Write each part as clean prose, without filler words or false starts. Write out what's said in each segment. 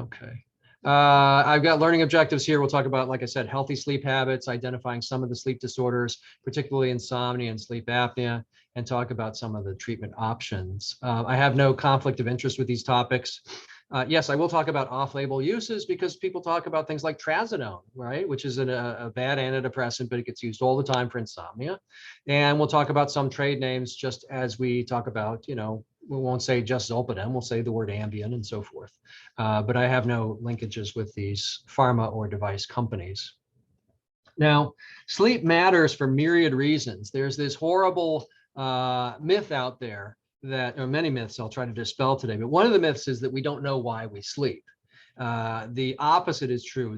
Okay. I've got learning objectives here. We'll talk about, like I said, healthy sleep habits, identifying some of the sleep disorders, particularly insomnia and sleep apnea, and talk about some of the treatment options. I have no conflict of interest with these topics. Yes, I will talk about off-label uses because people talk about things like trazodone, right, which is a bad antidepressant, but it gets used all the time for insomnia. And we'll talk about some trade names just as we talk about, we won't say just Zolpidem, we'll say the word Ambien and so forth. But I have no linkages with these pharma or device companies. Now, sleep matters for myriad reasons. There's this horrible myth out there that, or many myths I'll try to dispel today, but one of the myths is that we don't know why we sleep. The opposite is true.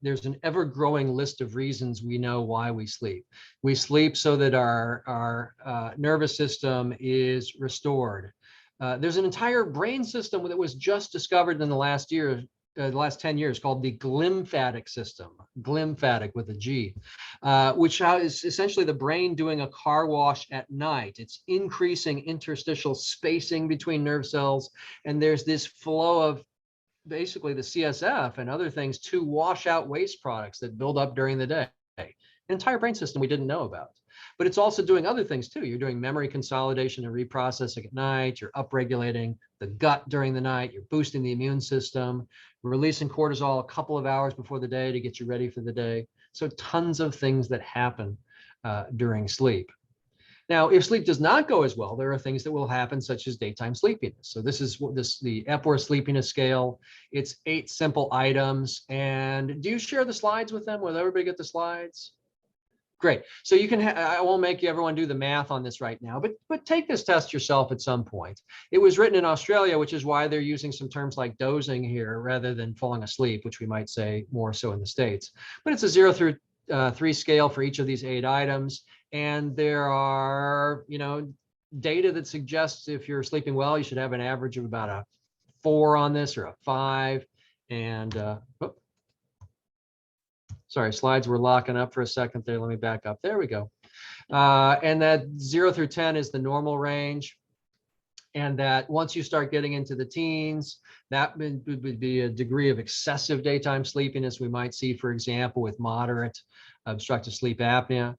There's an ever-growing list of reasons we know why we sleep. We sleep so that our nervous system is restored. There's an entire brain system that was just discovered in the last 10 years called the glymphatic system, glymphatic with a G, which is essentially the brain doing a car wash at night. It's increasing interstitial spacing between nerve cells, and there's this flow of basically the CSF and other things to wash out waste products that build up during the day. An entire brain system we didn't know about. But it's also doing other things too. You're doing memory consolidation and reprocessing at night. You're upregulating the gut during the night. You're boosting the immune system, releasing cortisol a couple of hours before the day to get you ready for the day. So tons of things that happen during sleep. Now, if sleep does not go as well, there are things that will happen, such as daytime sleepiness. So this is the Epworth Sleepiness Scale. It's 8 simple items. And do you share the slides with them? Will everybody get the slides? Great. So you can, I won't make everyone do the math on this right now, but take this test yourself at some point. It was written in Australia, which is why they're using some terms like dozing here rather than falling asleep, which we might say more so in the States. But it's a 0 through 3 scale for each of these 8 items. And there are, data that suggests if you're sleeping well, you should have an average of about a 4 on this or a 5. And sorry, slides were locking up for a second there. Let me back up. There we go. And that 0 through 10 is the normal range. And that once you start getting into the teens, that would be a degree of excessive daytime sleepiness we might see, for example, with moderate obstructive sleep apnea.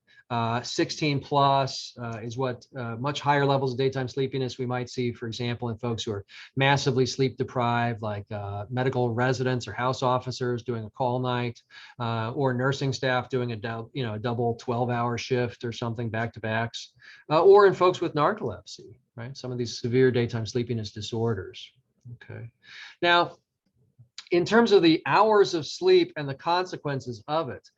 16 plus is what much higher levels of daytime sleepiness we might see, for example, in folks who are massively sleep deprived, like medical residents or house officers doing a call night, or nursing staff doing a double 12-hour shift or something back-to-backs, or in folks with narcolepsy, right? Some of these severe daytime sleepiness disorders. Okay. Now, in terms of the hours of sleep and the consequences of it,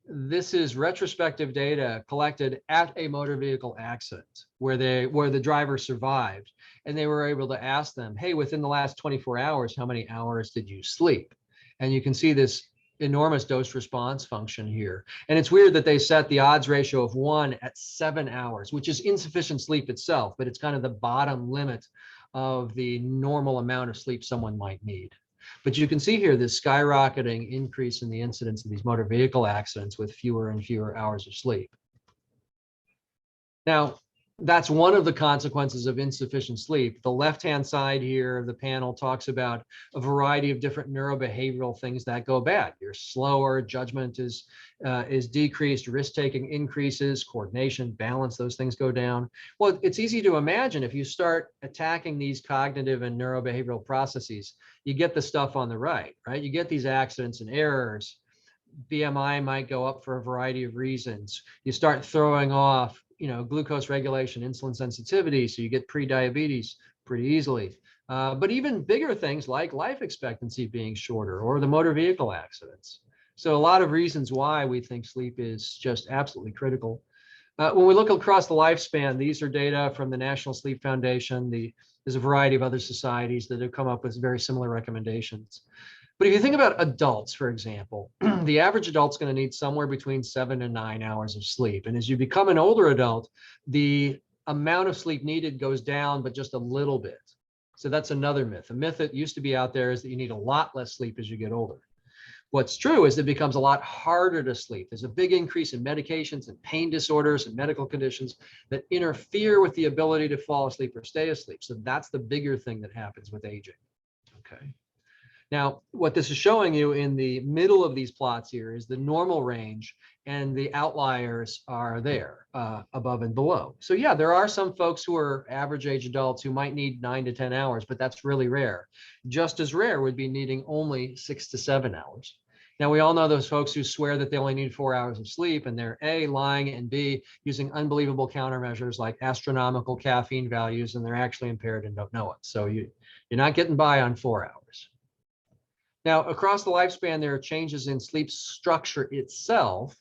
this is retrospective data collected at a motor vehicle accident where the driver survived, and they were able to ask them, hey, within the last 24 hours, how many hours did you sleep? And you can see this enormous dose response function here. And it's weird that they set the odds ratio of 1 at 7 hours, which is insufficient sleep itself, but it's kind of the bottom limit of the normal amount of sleep someone might need. But you can see here this skyrocketing increase in the incidence of these motor vehicle accidents with fewer and fewer hours of sleep. Now, that's one of the consequences of insufficient sleep. The left-hand side here of the panel talks about a variety of different neurobehavioral things that go bad. You're slower, judgment is decreased, risk-taking increases, coordination, balance, those things go down. Well, it's easy to imagine if you start attacking these cognitive and neurobehavioral processes, you get the stuff on the right? You get these accidents and errors. BMI might go up for a variety of reasons. You start throwing off glucose regulation, insulin sensitivity, so you get pre-diabetes pretty easily. But even bigger things like life expectancy being shorter or the motor vehicle accidents. So a lot of reasons why we think sleep is just absolutely critical. When we look across the lifespan, these are data from the National Sleep Foundation. There's a variety of other societies that have come up with very similar recommendations. But if you think about adults, for example, the average adult's going to need somewhere between 7 and 9 hours of sleep. And as you become an older adult, the amount of sleep needed goes down, but just a little bit. So that's another myth. A myth that used to be out there is that you need a lot less sleep as you get older. What's true is it becomes a lot harder to sleep. There's a big increase in medications and pain disorders and medical conditions that interfere with the ability to fall asleep or stay asleep. So that's the bigger thing that happens with aging. Okay. Now, what this is showing you in the middle of these plots here is the normal range, and the outliers are there above and below. So yeah, there are some folks who are average age adults who might need 9 to 10 hours, but that's really rare. Just as rare would be needing only 6 to 7 hours. Now, we all know those folks who swear that they only need 4 hours of sleep, and they're A, lying, and B, using unbelievable countermeasures like astronomical caffeine values, and they're actually impaired and don't know it. So you're not getting by on 4 hours. Now, across the lifespan, there are changes in sleep structure itself.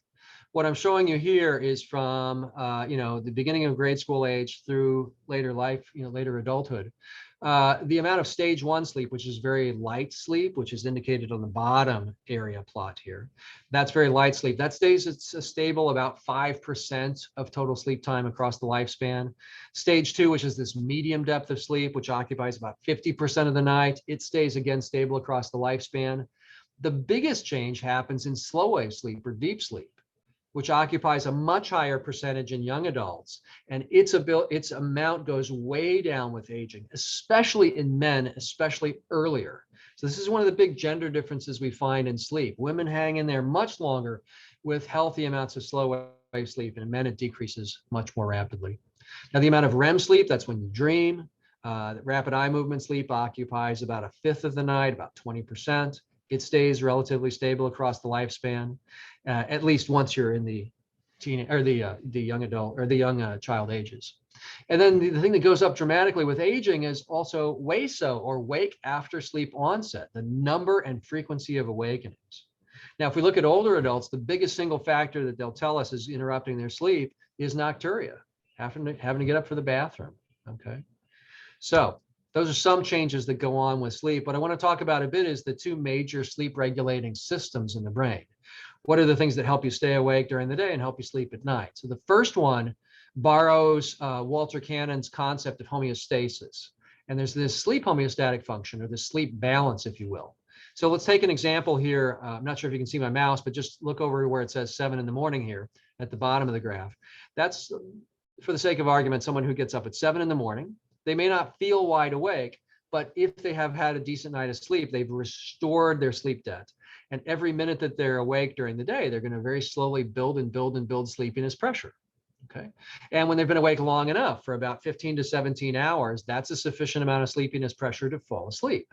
What I'm showing you here is from the beginning of grade school age through later life, later adulthood. The amount of stage 1 sleep, which is very light sleep, which is indicated on the bottom area plot here. That's very light sleep. That stays it's stable about 5% of total sleep time across the lifespan. Stage 2, which is this medium depth of sleep, which occupies about 50% of the night, it stays again stable across the lifespan. The biggest change happens in slow wave sleep or deep sleep, which occupies a much higher percentage in young adults. And its amount goes way down with aging, especially in men, especially earlier. So this is one of the big gender differences we find in sleep. Women hang in there much longer with healthy amounts of slow wave sleep, and in men it decreases much more rapidly. Now, the amount of REM sleep, that's when you dream. Rapid eye movement sleep occupies about 1/5 of the night, about 20%. It stays relatively stable across the lifespan, at least once you're in the teen or the young adult or the young child ages. And then the thing that goes up dramatically with aging is also WASO, or wake after sleep onset, the number and frequency of awakenings. Now, if we look at older adults, the biggest single factor that they'll tell us is interrupting their sleep is nocturia, having to get up for the bathroom. Okay, so those are some changes that go on with sleep. What I want to talk about a bit is the two major sleep regulating systems in the brain. What are the things that help you stay awake during the day and help you sleep at night? So the first one borrows Walter Cannon's concept of homeostasis. And there's this sleep homeostatic function, or the sleep balance, if you will. So let's take an example here. I'm not sure if you can see my mouse, but just look over where it says 7 in the morning here at the bottom of the graph. That's, for the sake of argument, someone who gets up at 7 in the morning. They may not feel wide awake, but if they have had a decent night of sleep, they've restored their sleep debt. And every minute that they're awake during the day, they're going to very slowly build and build and build sleepiness pressure. Okay. And when they've been awake long enough, for about 15 to 17 hours, that's a sufficient amount of sleepiness pressure to fall asleep.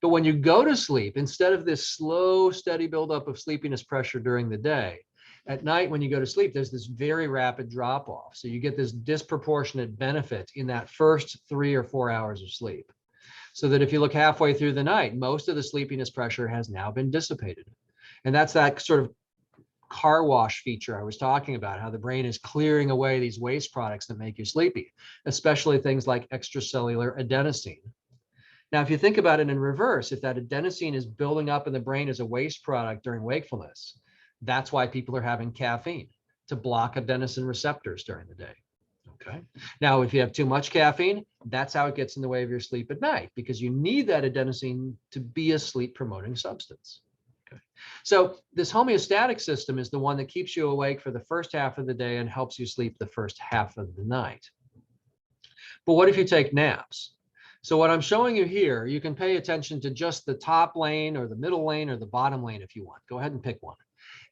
But when you go to sleep, instead of this slow, steady buildup of sleepiness pressure during the day, at night, when you go to sleep, there's this very rapid drop off. So you get this disproportionate benefit in that first 3 or 4 hours of sleep. So that if you look halfway through the night, most of the sleepiness pressure has now been dissipated. And that's that sort of car wash feature I was talking about, how the brain is clearing away these waste products that make you sleepy, especially things like extracellular adenosine. Now, if you think about it in reverse, if that adenosine is building up in the brain as a waste product during wakefulness, that's why people are having caffeine, to block adenosine receptors during the day. Okay. Now, if you have too much caffeine, that's how it gets in the way of your sleep at night, because you need that adenosine to be a sleep promoting substance. Okay. So this homeostatic system is the one that keeps you awake for the first half of the day and helps you sleep the first half of the night. But what if you take naps? So what I'm showing you here, you can pay attention to just the top lane or the middle lane or the bottom lane if you want. Go ahead and pick one.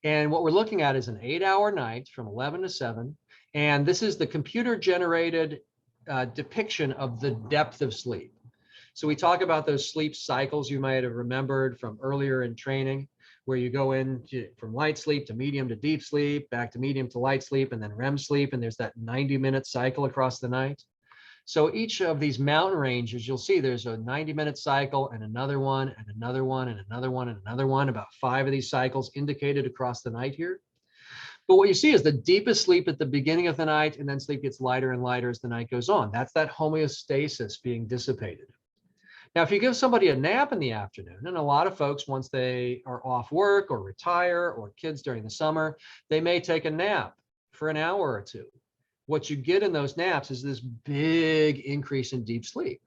And what we're looking at is an 8-hour night from 11 to 7. And this is the computer generated depiction of the depth of sleep. So we talk about those sleep cycles you might have remembered from earlier in training, where you go in from light sleep to medium to deep sleep, back to medium to light sleep, and then REM sleep. And there's that 90-minute cycle across the night. So each of these mountain ranges, you'll see there's a 90-minute cycle and another one and another one and another one and another one, about 5 of these cycles indicated across the night here. But what you see is the deepest sleep at the beginning of the night, and then sleep gets lighter and lighter as the night goes on. That's that homeostasis being dissipated. Now, if you give somebody a nap in the afternoon, and a lot of folks, once they are off work or retire, or kids during the summer, they may take a nap for an hour or two. What you get in those naps is this big increase in deep sleep.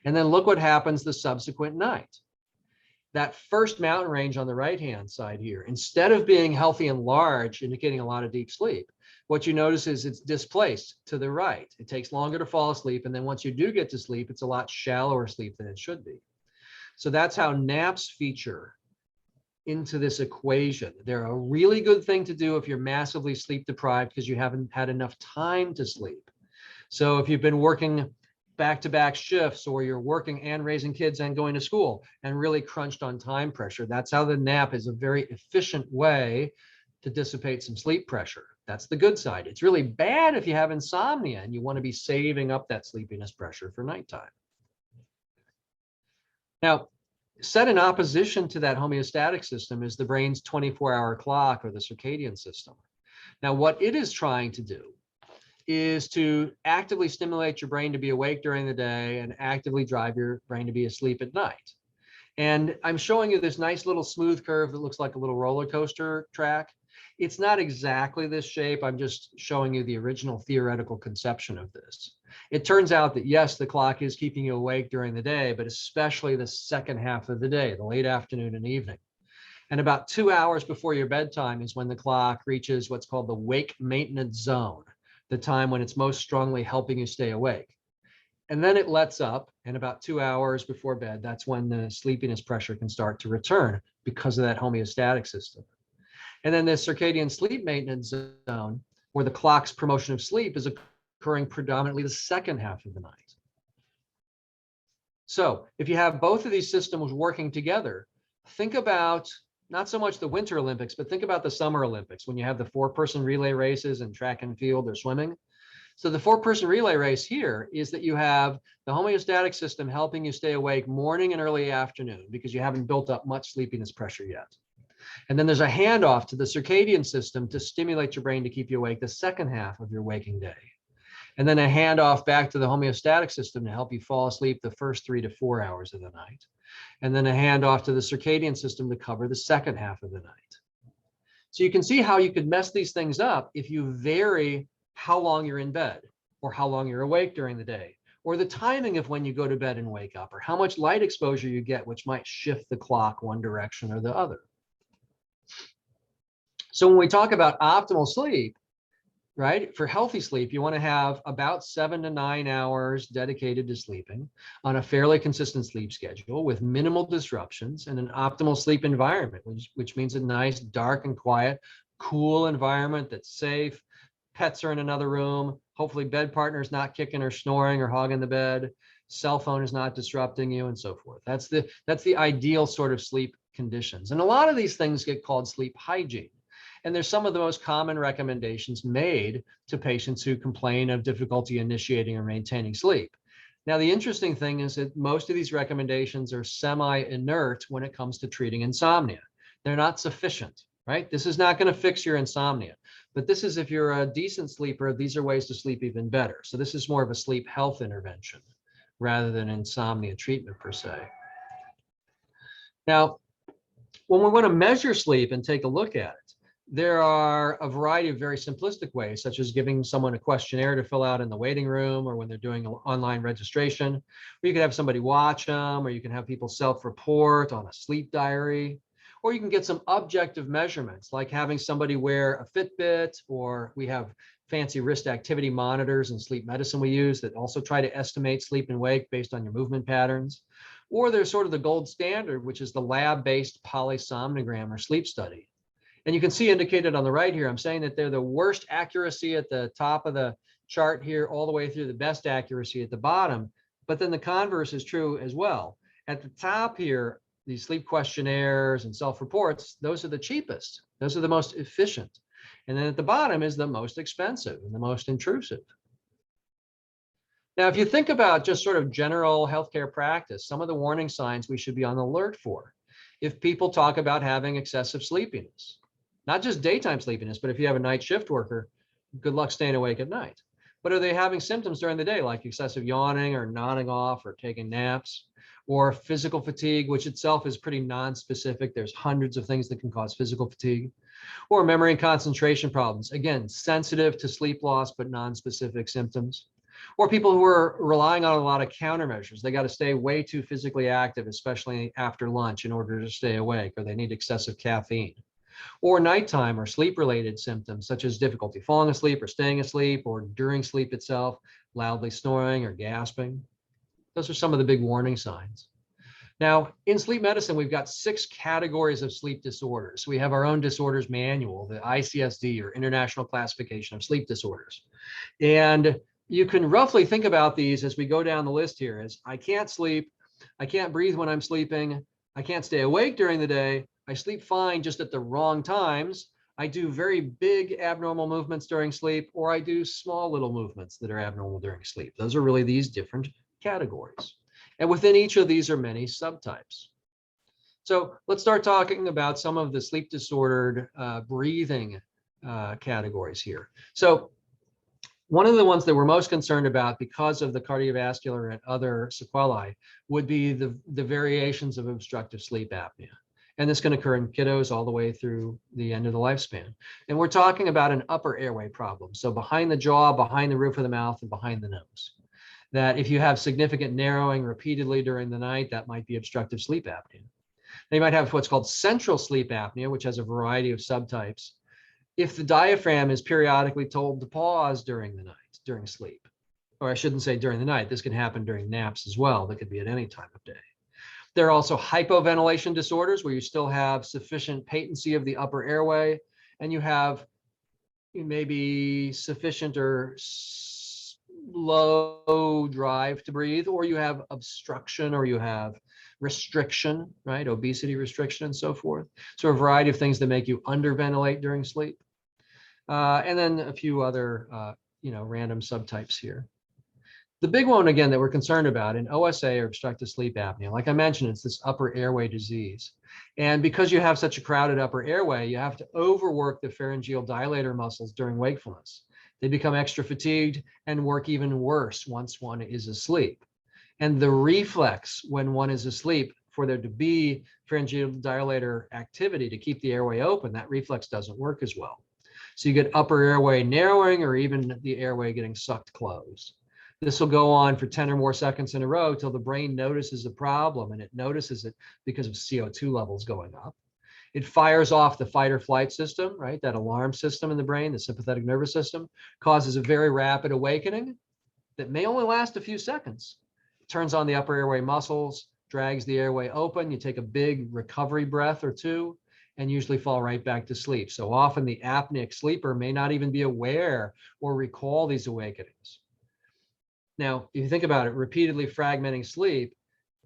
And then look what happens the subsequent night. That first mountain range on the right-hand side here, instead of being healthy and large, indicating a lot of deep sleep, what you notice is it's displaced to the right. It takes longer to fall asleep. And then once you do get to sleep, it's a lot shallower sleep than it should be. So that's how naps feature into this equation. They're a really good thing to do if you're massively sleep deprived because you haven't had enough time to sleep. So if you've been working back-to-back shifts, or you're working and raising kids and going to school and really crunched on time pressure, that's how the nap is a very efficient way to dissipate some sleep pressure. That's the good side. It's really bad if you have insomnia and you want to be saving up that sleepiness pressure for nighttime. Now, set in opposition to that homeostatic system is the brain's 24-hour clock, or the circadian system. Now, what it is trying to do is to actively stimulate your brain to be awake during the day and actively drive your brain to be asleep at night. And I'm showing you this nice little smooth curve that looks like a little roller coaster track. It's not exactly this shape. I'm just showing you the original theoretical conception of this. It turns out that yes, the clock is keeping you awake during the day, but especially the second half of the day, the late afternoon and evening. And about 2 hours before your bedtime is when the clock reaches what's called the wake maintenance zone, the time when it's most strongly helping you stay awake. And then it lets up, and about 2 hours before bed, that's when the sleepiness pressure can start to return because of that homeostatic system. And then the circadian sleep maintenance zone, where the clock's promotion of sleep, is occurring predominantly the second half of the night. So if you have both of these systems working together, think about not so much the Winter Olympics, but think about the Summer Olympics when you have the 4-person relay races and track and field or swimming. So the 4-person relay race here is that you have the homeostatic system helping you stay awake morning and early afternoon because you haven't built up much sleepiness pressure yet. And then there's a handoff to the circadian system to stimulate your brain to keep you awake the second half of your waking day. And then a handoff back to the homeostatic system to help you fall asleep the first 3 to 4 hours of the night. And then a handoff to the circadian system to cover the second half of the night. So you can see how you could mess these things up if you vary how long you're in bed, or how long you're awake during the day, or the timing of when you go to bed and wake up, or how much light exposure you get, which might shift the clock one direction or the other. So when we talk about optimal sleep, right, for healthy sleep, you want to have about 7 to 9 hours dedicated to sleeping on a fairly consistent sleep schedule with minimal disruptions and an optimal sleep environment, which means a nice, dark and quiet, cool environment that's safe. Pets are in another room. Hopefully bed partner's not kicking or snoring or hogging the bed. Cell phone is not disrupting you, and so forth. That's the ideal sort of sleep conditions. And a lot of these things get called sleep hygiene. And there's some of the most common recommendations made to patients who complain of difficulty initiating or maintaining sleep. Now, the interesting thing is that most of these recommendations are semi-inert when it comes to treating insomnia. They're not sufficient, right? This is not going to fix your insomnia, but this is, if you're a decent sleeper, these are ways to sleep even better. So this is more of a sleep health intervention rather than insomnia treatment per se. Now, when we want to measure sleep and take a look at it, there are a variety of very simplistic ways, such as giving someone a questionnaire to fill out in the waiting room or when they're doing an online registration, or you can have somebody watch them, or you can have people self-report on a sleep diary, or you can get some objective measurements, like having somebody wear a Fitbit, or we have fancy wrist activity monitors in sleep medicine we use that also try to estimate sleep and wake based on your movement patterns. Or there's sort of the gold standard, which is the lab-based polysomnogram or sleep study. And you can see indicated on the right here, I'm saying that they're the worst accuracy at the top of the chart here, all the way through the best accuracy at the bottom. But then the converse is true as well. At the top here, these sleep questionnaires and self-reports, those are the cheapest. Those are the most efficient. And then at the bottom is the most expensive and the most intrusive. Now, if you think about just sort of general healthcare practice, some of the warning signs we should be on the alert for. If people talk about having excessive sleepiness, not just daytime sleepiness, but if you have a night shift worker, good luck staying awake at night. But are they having symptoms during the day, like excessive yawning or nodding off or taking naps, or physical fatigue, which itself is pretty non-specific? There's hundreds of things that can cause physical fatigue, or memory and concentration problems. Again, sensitive to sleep loss, but non-specific symptoms. Or people who are relying on a lot of countermeasures. They got to stay way too physically active, especially after lunch, in order to stay awake, or they need excessive caffeine. Or nighttime or sleep-related symptoms, such as difficulty falling asleep or staying asleep, or during sleep itself, loudly snoring or gasping. Those are some of the big warning signs. Now, in sleep medicine, we've got 6 categories of sleep disorders. We have our own disorders manual, the ICSD, or International Classification of Sleep Disorders. And you can roughly think about these as we go down the list here as I can't sleep, I can't breathe when I'm sleeping, I can't stay awake during the day, I sleep fine just at the wrong times, I do very big abnormal movements during sleep, or I do small little movements that are abnormal during sleep. Those are really these different categories. And within each of these are many subtypes. So let's start talking about some of the sleep disordered breathing categories here. So one of the ones that we're most concerned about because of the cardiovascular and other sequelae would be the variations of obstructive sleep apnea. And this can occur in kiddos all the way through the end of the lifespan. And we're talking about an upper airway problem. So behind the jaw, behind the roof of the mouth, and behind the nose. That if you have significant narrowing repeatedly during the night, that might be obstructive sleep apnea. They might have what's called central sleep apnea, which has a variety of subtypes. If the diaphragm is periodically told to pause during the night, during sleep, or I shouldn't say during the night, this can happen during naps as well. That could be at any time of day. There are also hypoventilation disorders where you still have sufficient patency of the upper airway, and you have maybe sufficient or low drive to breathe, or you have obstruction, or you have restriction, right? Obesity restriction and so forth. So a variety of things that make you underventilate during sleep. And then a few other, random subtypes here. The big one, again, that we're concerned about in OSA or obstructive sleep apnea, like I mentioned, it's this upper airway disease. And because you have such a crowded upper airway, you have to overwork the pharyngeal dilator muscles during wakefulness. They become extra fatigued and work even worse once one is asleep. And the reflex when one is asleep for there to be pharyngeal dilator activity to keep the airway open, that reflex doesn't work as well. So you get upper airway narrowing or even the airway getting sucked closed. This will go on for 10 or more seconds in a row till the brain notices a problem, and it notices it because of CO2 levels going up. It fires off the fight or flight system, right? That alarm system in the brain, the sympathetic nervous system, causes a very rapid awakening that may only last a few seconds. It turns on the upper airway muscles, drags the airway open. You take a big recovery breath or two and usually fall right back to sleep. So often the apneic sleeper may not even be aware or recall these awakenings. Now, if you think about it, repeatedly fragmenting sleep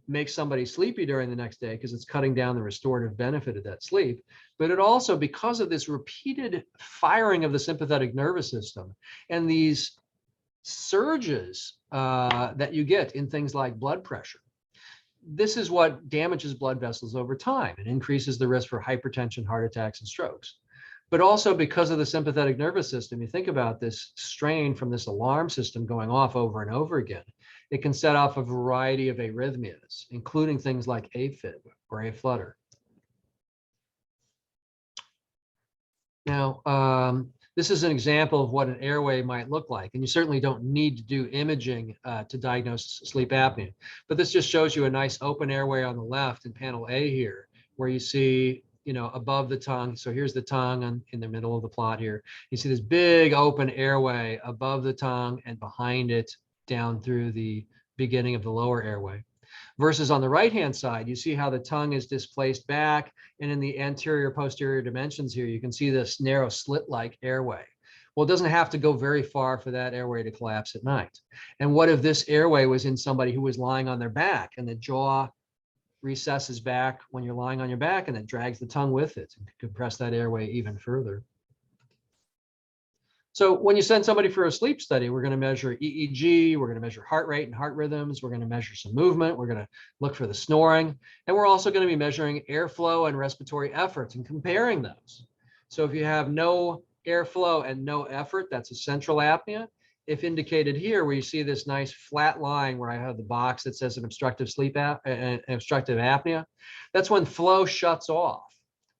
makes somebody sleepy during the next day because it's cutting down the restorative benefit of that sleep. But it also, because of this repeated firing of the sympathetic nervous system and these surges that you get in things like blood pressure, this is what damages blood vessels over time and increases the risk for hypertension, heart attacks, and strokes. But also because of the sympathetic nervous system, you think about this strain from this alarm system going off over and over again. It can set off a variety of arrhythmias, including things like AFib or aflutter. Now, this is an example of what an airway might look like, and you certainly don't need to do imaging to diagnose sleep apnea. But this just shows you a nice open airway on the left in panel A here, where you see, above the tongue. So here's the tongue in the middle of the plot here. You see this big open airway above the tongue and behind it down through the beginning of the lower airway. Versus on the right-hand side, you see how the tongue is displaced back, and in the anterior posterior dimensions here, you can see this narrow slit-like airway. Well, it doesn't have to go very far for that airway to collapse at night. And what if this airway was in somebody who was lying on their back and the jaw recesses back when you're lying on your back and it drags the tongue with it and compress that airway even further? So when you send somebody for a sleep study, we're going to measure EEG, we're going to measure heart rate and heart rhythms, we're going to measure some movement, we're going to look for the snoring, and we're also going to be measuring airflow and respiratory efforts and comparing those. So if you have no airflow and no effort, that's a central apnea. If indicated here, where you see this nice flat line where I have the box that says an obstructive obstructive apnea, that's when flow shuts off.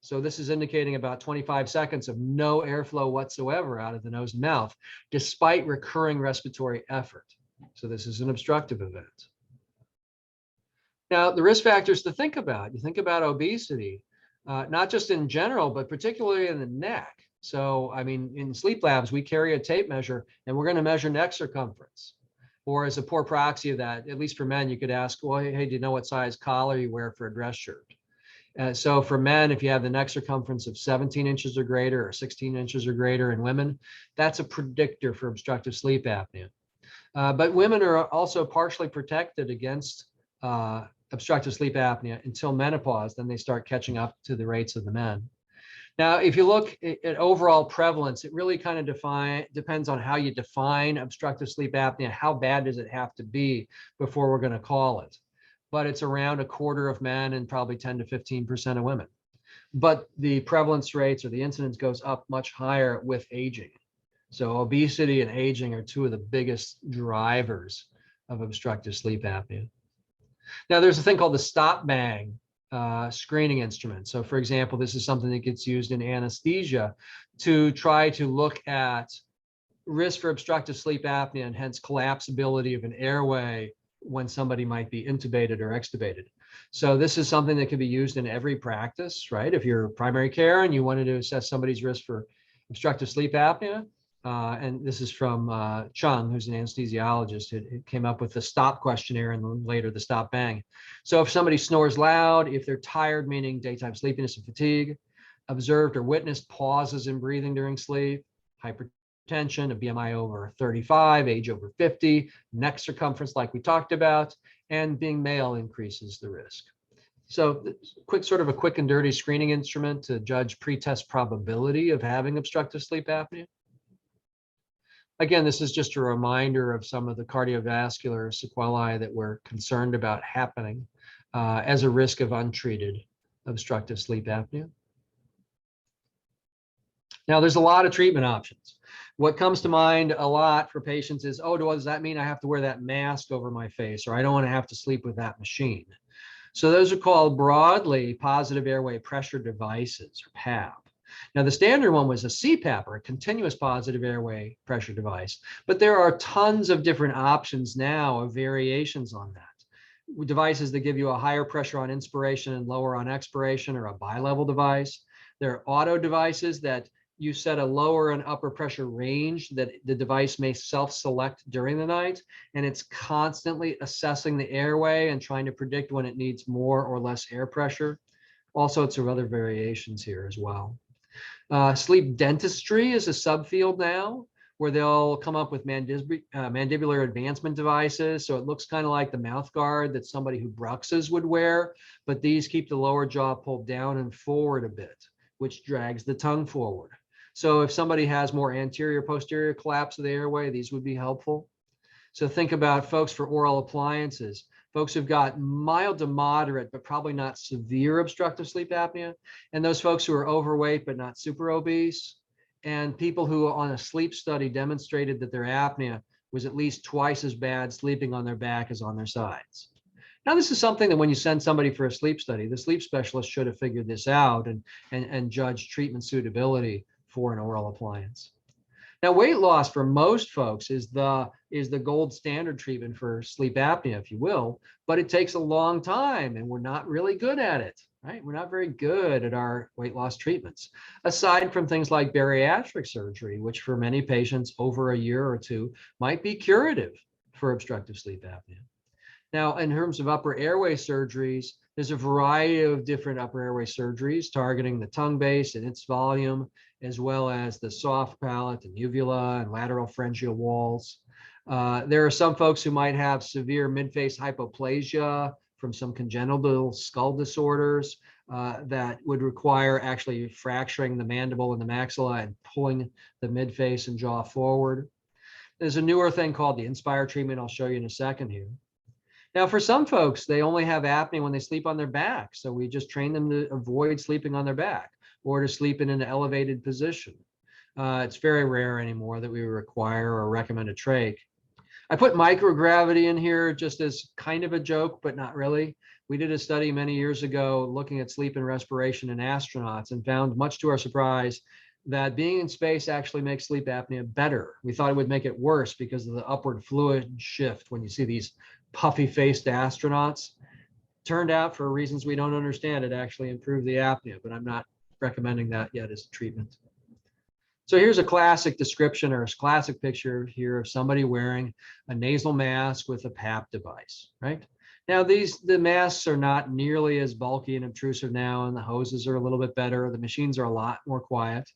So this is indicating about 25 seconds of no airflow whatsoever out of the nose and mouth, despite recurring respiratory effort. So this is an obstructive event. Now, the risk factors to think about, you think about obesity, not just in general, but particularly in the neck. So, I mean, in sleep labs, we carry a tape measure and we're going to measure neck circumference. Or as a poor proxy of that, at least for men, you could ask, well, hey, do you know what size collar you wear for a dress shirt? So for men, if you have the neck circumference of 17 inches or greater or 16 inches or greater in women, that's a predictor for obstructive sleep apnea. But women are also partially protected against obstructive sleep apnea until menopause. Then they start catching up to the rates of the men. Now, if you look at overall prevalence, it really kind of depends on how you define obstructive sleep apnea. How bad does it have to be before we're going to call it? But it's around a quarter of men and probably 10 to 15% of women. But the prevalence rates or the incidence goes up much higher with aging. So obesity and aging are two of the biggest drivers of obstructive sleep apnea. Now, there's a thing called the stop bang screening instrument. So for example, this is something that gets used in anesthesia to try to look at risk for obstructive sleep apnea and hence collapsibility of an airway when somebody might be intubated or extubated. So this is something that can be used in every practice, right? If you're primary care and you wanted to assess somebody's risk for obstructive sleep apnea, and this is from Chung, who's an anesthesiologist, who came up with the STOP questionnaire and then later the STOP bang. So if somebody snores loud, if they're tired, meaning daytime sleepiness and fatigue, observed or witnessed pauses in breathing during sleep, hypertension, a BMI over 35, age over 50, neck circumference like we talked about, and being male increases the risk. So a quick and dirty screening instrument to judge pretest probability of having obstructive sleep apnea. Again, this is just a reminder of some of the cardiovascular sequelae that we're concerned about happening as a risk of untreated obstructive sleep apnea. Now, there's a lot of treatment options. What comes to mind a lot for patients is, oh, does that mean I have to wear that mask over my face, or I don't want to have to sleep with that machine? So those are called broadly positive airway pressure devices, or PAP. Now, the standard one was a CPAP, or a continuous positive airway pressure device, but there are tons of different options now of variations on that. Devices that give you a higher pressure on inspiration and lower on expiration, or a bilevel device. There are auto devices that you set a lower and upper pressure range that the device may self-select during the night, and it's constantly assessing the airway and trying to predict when it needs more or less air pressure. All sorts of other variations here as well. Sleep dentistry is a subfield now, where they'll come up with mandibular advancement devices. So it looks kind of like the mouth guard that somebody who bruxes would wear, but these keep the lower jaw pulled down and forward a bit, which drags the tongue forward. So if somebody has more anterior posterior collapse of the airway, these would be helpful. So think about folks for oral appliances, folks who've got mild to moderate, but probably not severe obstructive sleep apnea, and those folks who are overweight, but not super obese, and people who on a sleep study demonstrated that their apnea was at least twice as bad sleeping on their back as on their sides. Now, this is something that when you send somebody for a sleep study, the sleep specialist should have figured this out and judged treatment suitability for an oral appliance. Now, weight loss for most folks is the gold standard treatment for sleep apnea, if you will, but it takes a long time and we're not really good at it, right? We're not very good at our weight loss treatments, aside from things like bariatric surgery, which for many patients over a year or two might be curative for obstructive sleep apnea. Now, in terms of upper airway surgeries, there's a variety of different upper airway surgeries targeting the tongue base and its volume, as well as the soft palate and uvula and lateral pharyngeal walls. There are some folks who might have severe mid-face hypoplasia from some congenital skull disorders that would require actually fracturing the mandible and the maxilla and pulling the mid-face and jaw forward. There's a newer thing called the Inspire treatment I'll show you in a second here. Now, for some folks, they only have apnea when they sleep on their back. So we just train them to avoid sleeping on their back or to sleep in an elevated position. It's very rare anymore that we require or recommend a trach. I put microgravity in here just as kind of a joke, but not really. We did a study many years ago looking at sleep and respiration in astronauts and found, much to our surprise, that being in space actually makes sleep apnea better. We thought it would make it worse because of the upward fluid shift when you see these puffy-faced astronauts. Turned out, for reasons we don't understand, it actually improved the apnea, but I'm not recommending that yet as a treatment. So here's a classic description or a classic picture here of somebody wearing a nasal mask with a PAP device, right? Now the masks are not nearly as bulky and obtrusive now, and the hoses are a little bit better. The machines are a lot more quiet.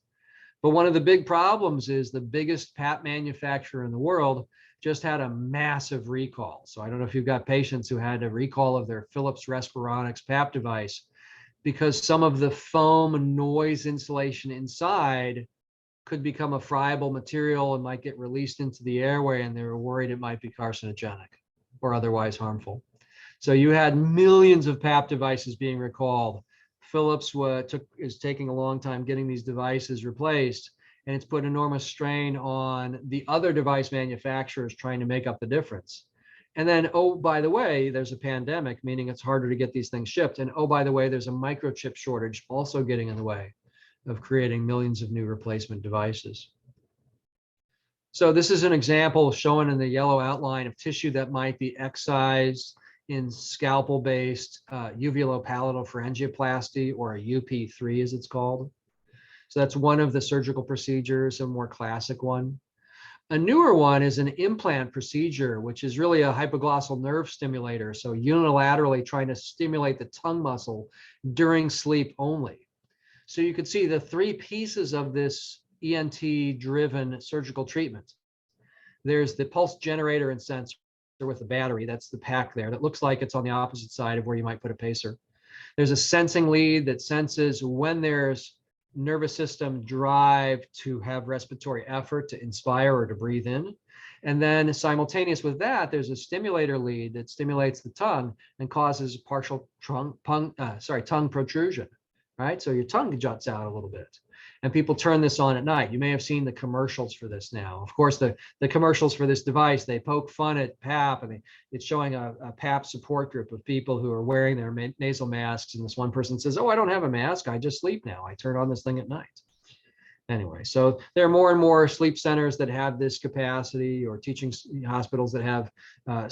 But one of the big problems is the biggest PAP manufacturer in the world just had a massive recall. So I don't know if you've got patients who had a recall of their Philips Respironics PAP device because some of the foam noise insulation inside could become a friable material and might get released into the airway, and they were worried it might be carcinogenic or otherwise harmful. So you had millions of PAP devices being recalled. Philips is taking a long time getting these devices replaced, and it's put enormous strain on the other device manufacturers trying to make up the difference. And then, oh, by the way, there's a pandemic, meaning it's harder to get these things shipped. And oh, by the way, there's a microchip shortage also getting in the way of creating millions of new replacement devices. So this is an example shown in the yellow outline of tissue that might be excised in scalpel-based uvulopalatal pharyngoplasty, or a UP3 as it's called. So that's one of the surgical procedures, a more classic one. A newer one is an implant procedure, which is really a hypoglossal nerve stimulator. So unilaterally trying to stimulate the tongue muscle during sleep only. So you could see the three pieces of this ENT-driven surgical treatment. There's the pulse generator and sensor with the battery. That's the pack there. That looks like it's on the opposite side of where you might put a pacer. There's a sensing lead that senses when there's nervous system drive to have respiratory effort, to inspire or to breathe in. And then simultaneous with that, there's a stimulator lead that stimulates the tongue and causes partial tongue protrusion, right? So your tongue juts out a little bit. And people turn this on at night. You may have seen the commercials for this now. Of course, the commercials for this device, they poke fun at PAP. I mean, it's showing a PAP support group of people who are wearing their nasal masks. And this one person says, oh, I don't have a mask. I just sleep now. I turn on this thing at night. Anyway, so there are more and more sleep centers that have this capacity, or teaching hospitals that have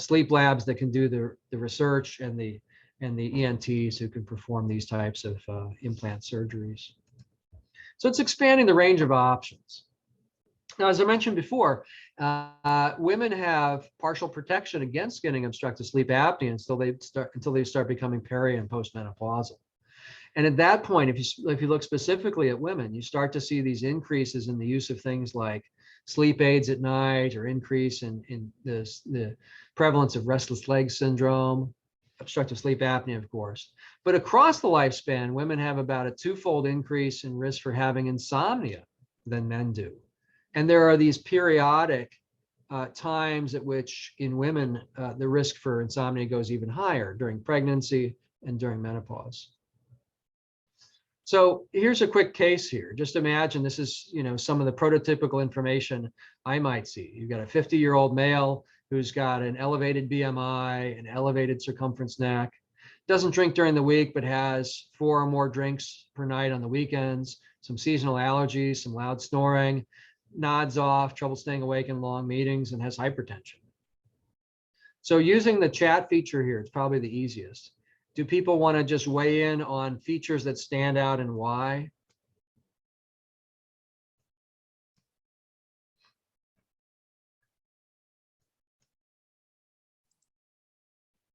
sleep labs that can do the research, and the ENTs who can perform these types of implant surgeries. So it's expanding the range of options. Now, as I mentioned before, women have partial protection against getting obstructive sleep apnea until they start becoming peri and postmenopausal. And at that point, if you look specifically at women, you start to see these increases in the use of things like sleep aids at night, or increase in the prevalence of restless leg syndrome, obstructive sleep apnea, of course. But across the lifespan, women have about a twofold increase in risk for having insomnia than men do. And there are these periodic times at which in women, the risk for insomnia goes even higher, during pregnancy and during menopause. So here's a quick case here. Just imagine this is, some of the prototypical information I might see. You've got a 50-year-old male who's got an elevated BMI, an elevated circumference neck, doesn't drink during the week, but has 4 or more drinks per night on the weekends, some seasonal allergies, some loud snoring, nods off, trouble staying awake in long meetings, and has hypertension. So using the chat feature here, it's probably the easiest. Do people want to just weigh in on features that stand out and why?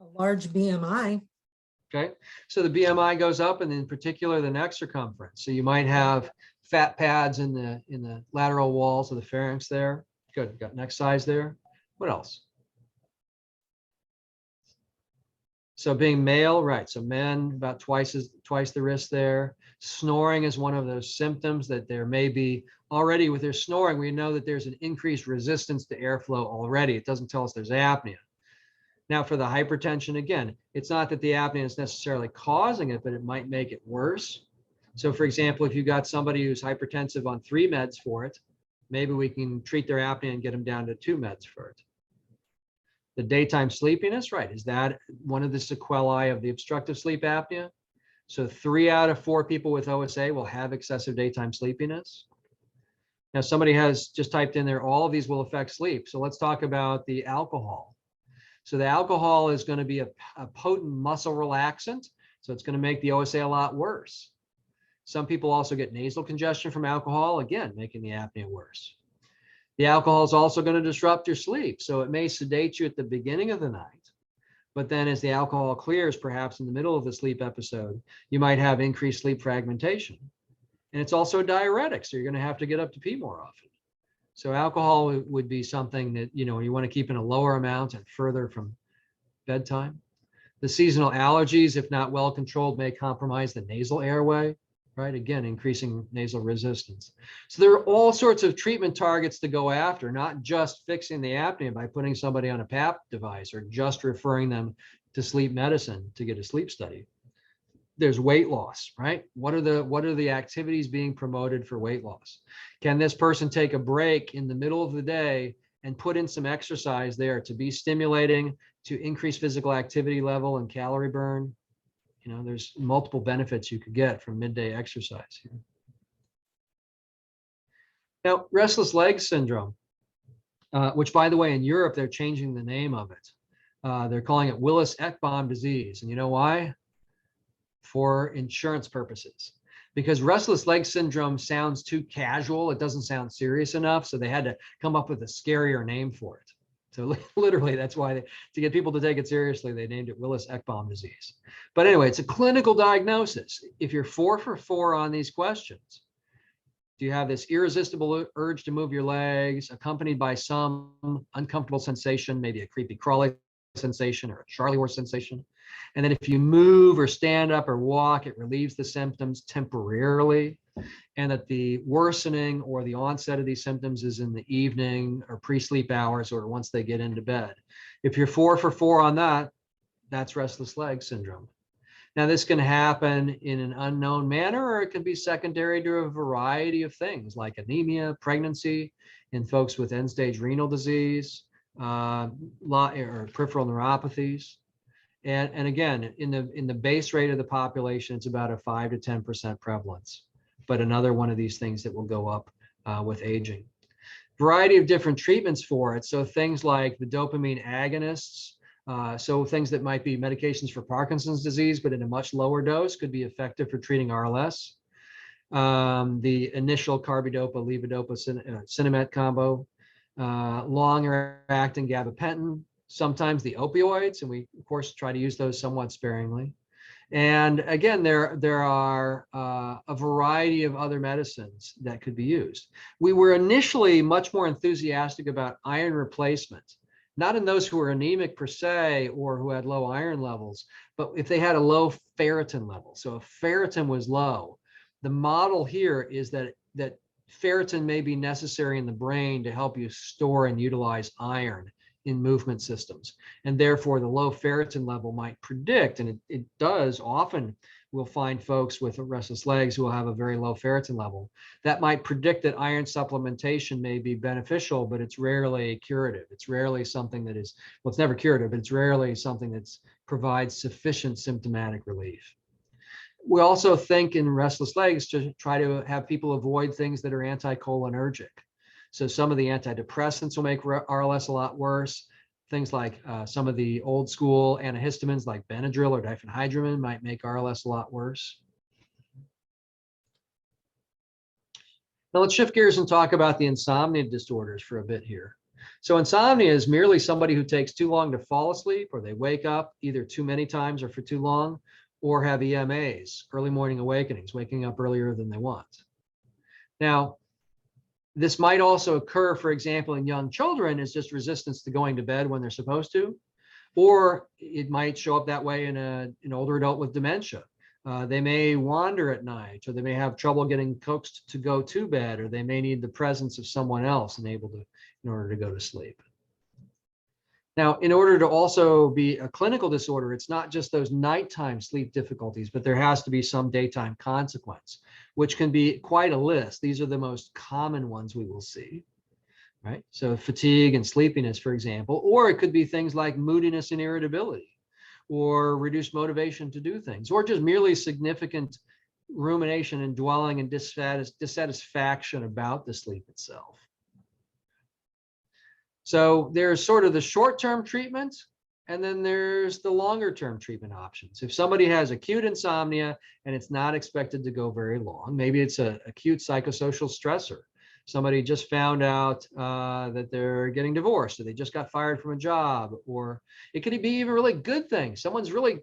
A large BMI. Okay, so the BMI goes up, and in particular the neck circumference. So you might have fat pads in the lateral walls of the pharynx there. Good, got neck size there. What else? So being male, right? So men about twice the risk there. Snoring is one of those symptoms that there may be already with their snoring. We know that there's an increased resistance to airflow already. It doesn't tell us there's apnea. Now for the hypertension, again, it's not that the apnea is necessarily causing it, but it might make it worse. So for example, if you've got somebody who's hypertensive on 3 meds for it, maybe we can treat their apnea and get them down to 2 meds for it. The daytime sleepiness, right? Is that one of the sequelae of the obstructive sleep apnea? So 3 out of 4 people with OSA will have excessive daytime sleepiness. Now somebody has just typed in there, all of these will affect sleep. So let's talk about the alcohol. So the alcohol is going to be a potent muscle relaxant. So it's going to make the OSA a lot worse. Some people also get nasal congestion from alcohol, again, making the apnea worse. The alcohol is also going to disrupt your sleep. So it may sedate you at the beginning of the night, but then as the alcohol clears, perhaps in the middle of the sleep episode, you might have increased sleep fragmentation. And it's also a diuretic, so you're going to have to get up to pee more often. So alcohol would be something that, you want to keep in a lower amount and further from bedtime. The seasonal allergies, if not well controlled, may compromise the nasal airway, right? Again, increasing nasal resistance. So there are all sorts of treatment targets to go after, not just fixing the apnea by putting somebody on a PAP device or just referring them to sleep medicine to get a sleep study. There's weight loss, right? What are the activities being promoted for weight loss? Can this person take a break in the middle of the day and put in some exercise there to be stimulating, to increase physical activity level and calorie burn? There's multiple benefits you could get from midday exercise here. Now, restless leg syndrome, which, by the way, in Europe, they're changing the name of it. They're calling it Willis-Ekbom disease. And you know why? For insurance purposes. Because restless leg syndrome sounds too casual. It doesn't sound serious enough. So they had to come up with a scarier name for it. So literally, that's why to get people to take it seriously, they named it Willis-Ekbom disease. But anyway, it's a clinical diagnosis. If you're 4 for 4 on these questions, do you have this irresistible urge to move your legs, accompanied by some uncomfortable sensation, maybe a creepy crawly sensation or a Charlie horse sensation? And then if you move or stand up or walk, it relieves the symptoms temporarily. And that the worsening or the onset of these symptoms is in the evening or pre-sleep hours or once they get into bed. If you're 4 for 4 on that, that's restless leg syndrome. Now, this can happen in an unknown manner, or it can be secondary to a variety of things like anemia, pregnancy, in folks with end-stage renal disease, or peripheral neuropathies. And again, in the base rate of the population, it's about a 5 to 10% prevalence, but another one of these things that will go up with aging. Variety of different treatments for it. So things like the dopamine agonists, so things that might be medications for Parkinson's disease, but in a much lower dose, could be effective for treating RLS. The initial carbidopa, levodopa, cinnamate combo, long-acting gabapentin, sometimes the opioids, and we of course try to use those somewhat sparingly. And again, there are a variety of other medicines that could be used. We were initially much more enthusiastic about iron replacement, not in those who were anemic per se or who had low iron levels, but if they had a low ferritin level. So if ferritin was low, the model here is that ferritin may be necessary in the brain to help you store and utilize iron in movement systems. And therefore, the low ferritin level might predict, and it does often, we'll find folks with restless legs who will have a very low ferritin level. That might predict that iron supplementation may be beneficial, but it's rarely curative. It's rarely something that is, well, it's never curative, but it's rarely something that provides sufficient symptomatic relief. We also think in restless legs to try to have people avoid things that are anticholinergic. So some of the antidepressants will make RLS a lot worse. Things like some of the old school antihistamines like Benadryl or diphenhydramine might make RLS a lot worse. Now let's shift gears and talk about the insomnia disorders for a bit here. So insomnia is merely somebody who takes too long to fall asleep, or they wake up either too many times or for too long, or have EMAs, early morning awakenings, waking up earlier than they want. Now, this might also occur, for example, in young children as just resistance to going to bed when they're supposed to, or it might show up that way in an older adult with dementia. They may wander at night, or they may have trouble getting coaxed to go to bed, or they may need the presence of someone else in order to go to sleep. Now, in order to also be a clinical disorder, it's not just those nighttime sleep difficulties, but there has to be some daytime consequence, which can be quite a list. These are the most common ones we will see, right? So fatigue and sleepiness, for example, or it could be things like moodiness and irritability, or reduced motivation to do things, or just merely significant rumination and dwelling and dissatisfaction about the sleep itself. So there's sort of the short-term treatment, And then there's the longer term treatment options. If somebody has acute insomnia and it's not expected to go very long, maybe it's an acute psychosocial stressor. Somebody just found out that they're getting divorced, or they just got fired from a job, or it could be even really good things. Someone's really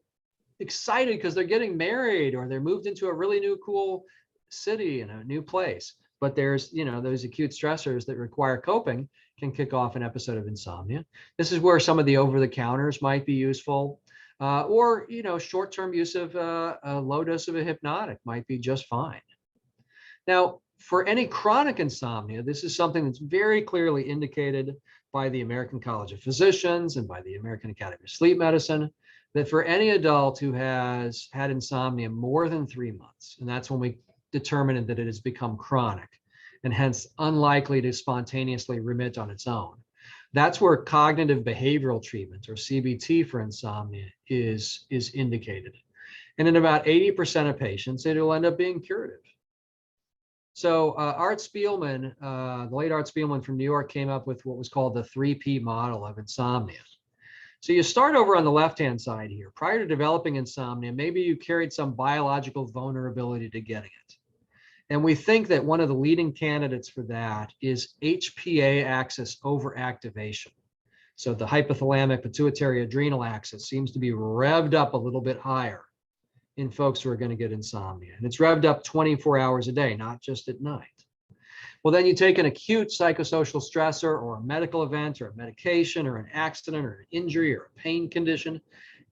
excited because they're getting married, or they're moved into a really new cool city in a new place. But there's, those acute stressors that require coping can kick off an episode of insomnia. This is where some of the over-the-counters might be useful, or short-term use of a low dose of a hypnotic might be just fine. Now, for any chronic insomnia, this is something that's very clearly indicated by the American College of Physicians and by the American Academy of Sleep Medicine, that for any adult who has had insomnia more than 3 months, and that's when we determined that it has become chronic and hence unlikely to spontaneously remit on its own. That's where cognitive behavioral treatment, or CBT, for insomnia is indicated. And in about 80% of patients, it'll end up being curative. So Art Spielman, the late Art Spielman from New York, came up with what was called the 3P model of insomnia. So you start over on the left-hand side here. Prior to developing insomnia, maybe you carried some biological vulnerability to getting it. And we think that one of the leading candidates for that is HPA axis overactivation. So the hypothalamic pituitary adrenal axis seems to be revved up a little bit higher in folks who are going to get insomnia. And it's revved up 24 hours a day, not just at night. Well, then you take an acute psychosocial stressor or a medical event or a medication or an accident or an injury or a pain condition,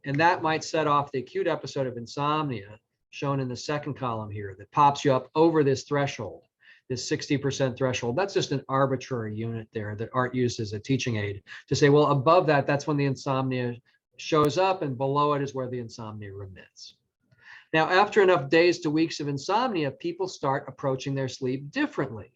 and that might set off the acute episode of insomnia, shown in the second column here, that pops you up over this threshold, this 60% threshold. That's just an arbitrary unit there that Art used as a teaching aid to say, well, above that, that's when the insomnia shows up, and below it is where the insomnia remits. Now, after enough days to weeks of insomnia, people start approaching their sleep differently.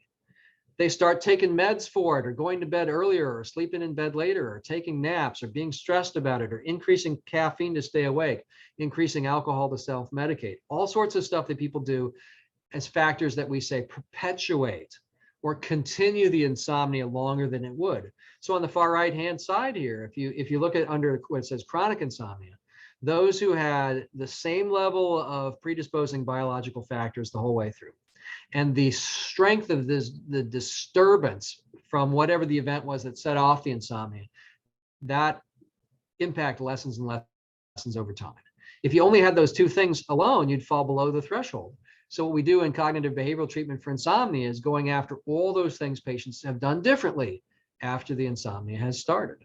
They start taking meds for it, or going to bed earlier, or sleeping in bed later, or taking naps, or being stressed about it, or increasing caffeine to stay awake, increasing alcohol to self-medicate. All sorts of stuff that people do as factors that we say perpetuate or continue the insomnia longer than it would. So on the far right-hand side here, if you look at under what it says chronic insomnia, those who had the same level of predisposing biological factors the whole way through, and the strength of the disturbance from whatever the event was that set off the insomnia, that impact lessens and lessens over time. If you only had those two things alone, you'd fall below the threshold. So what we do in cognitive behavioral treatment for insomnia is going after all those things patients have done differently after the insomnia has started.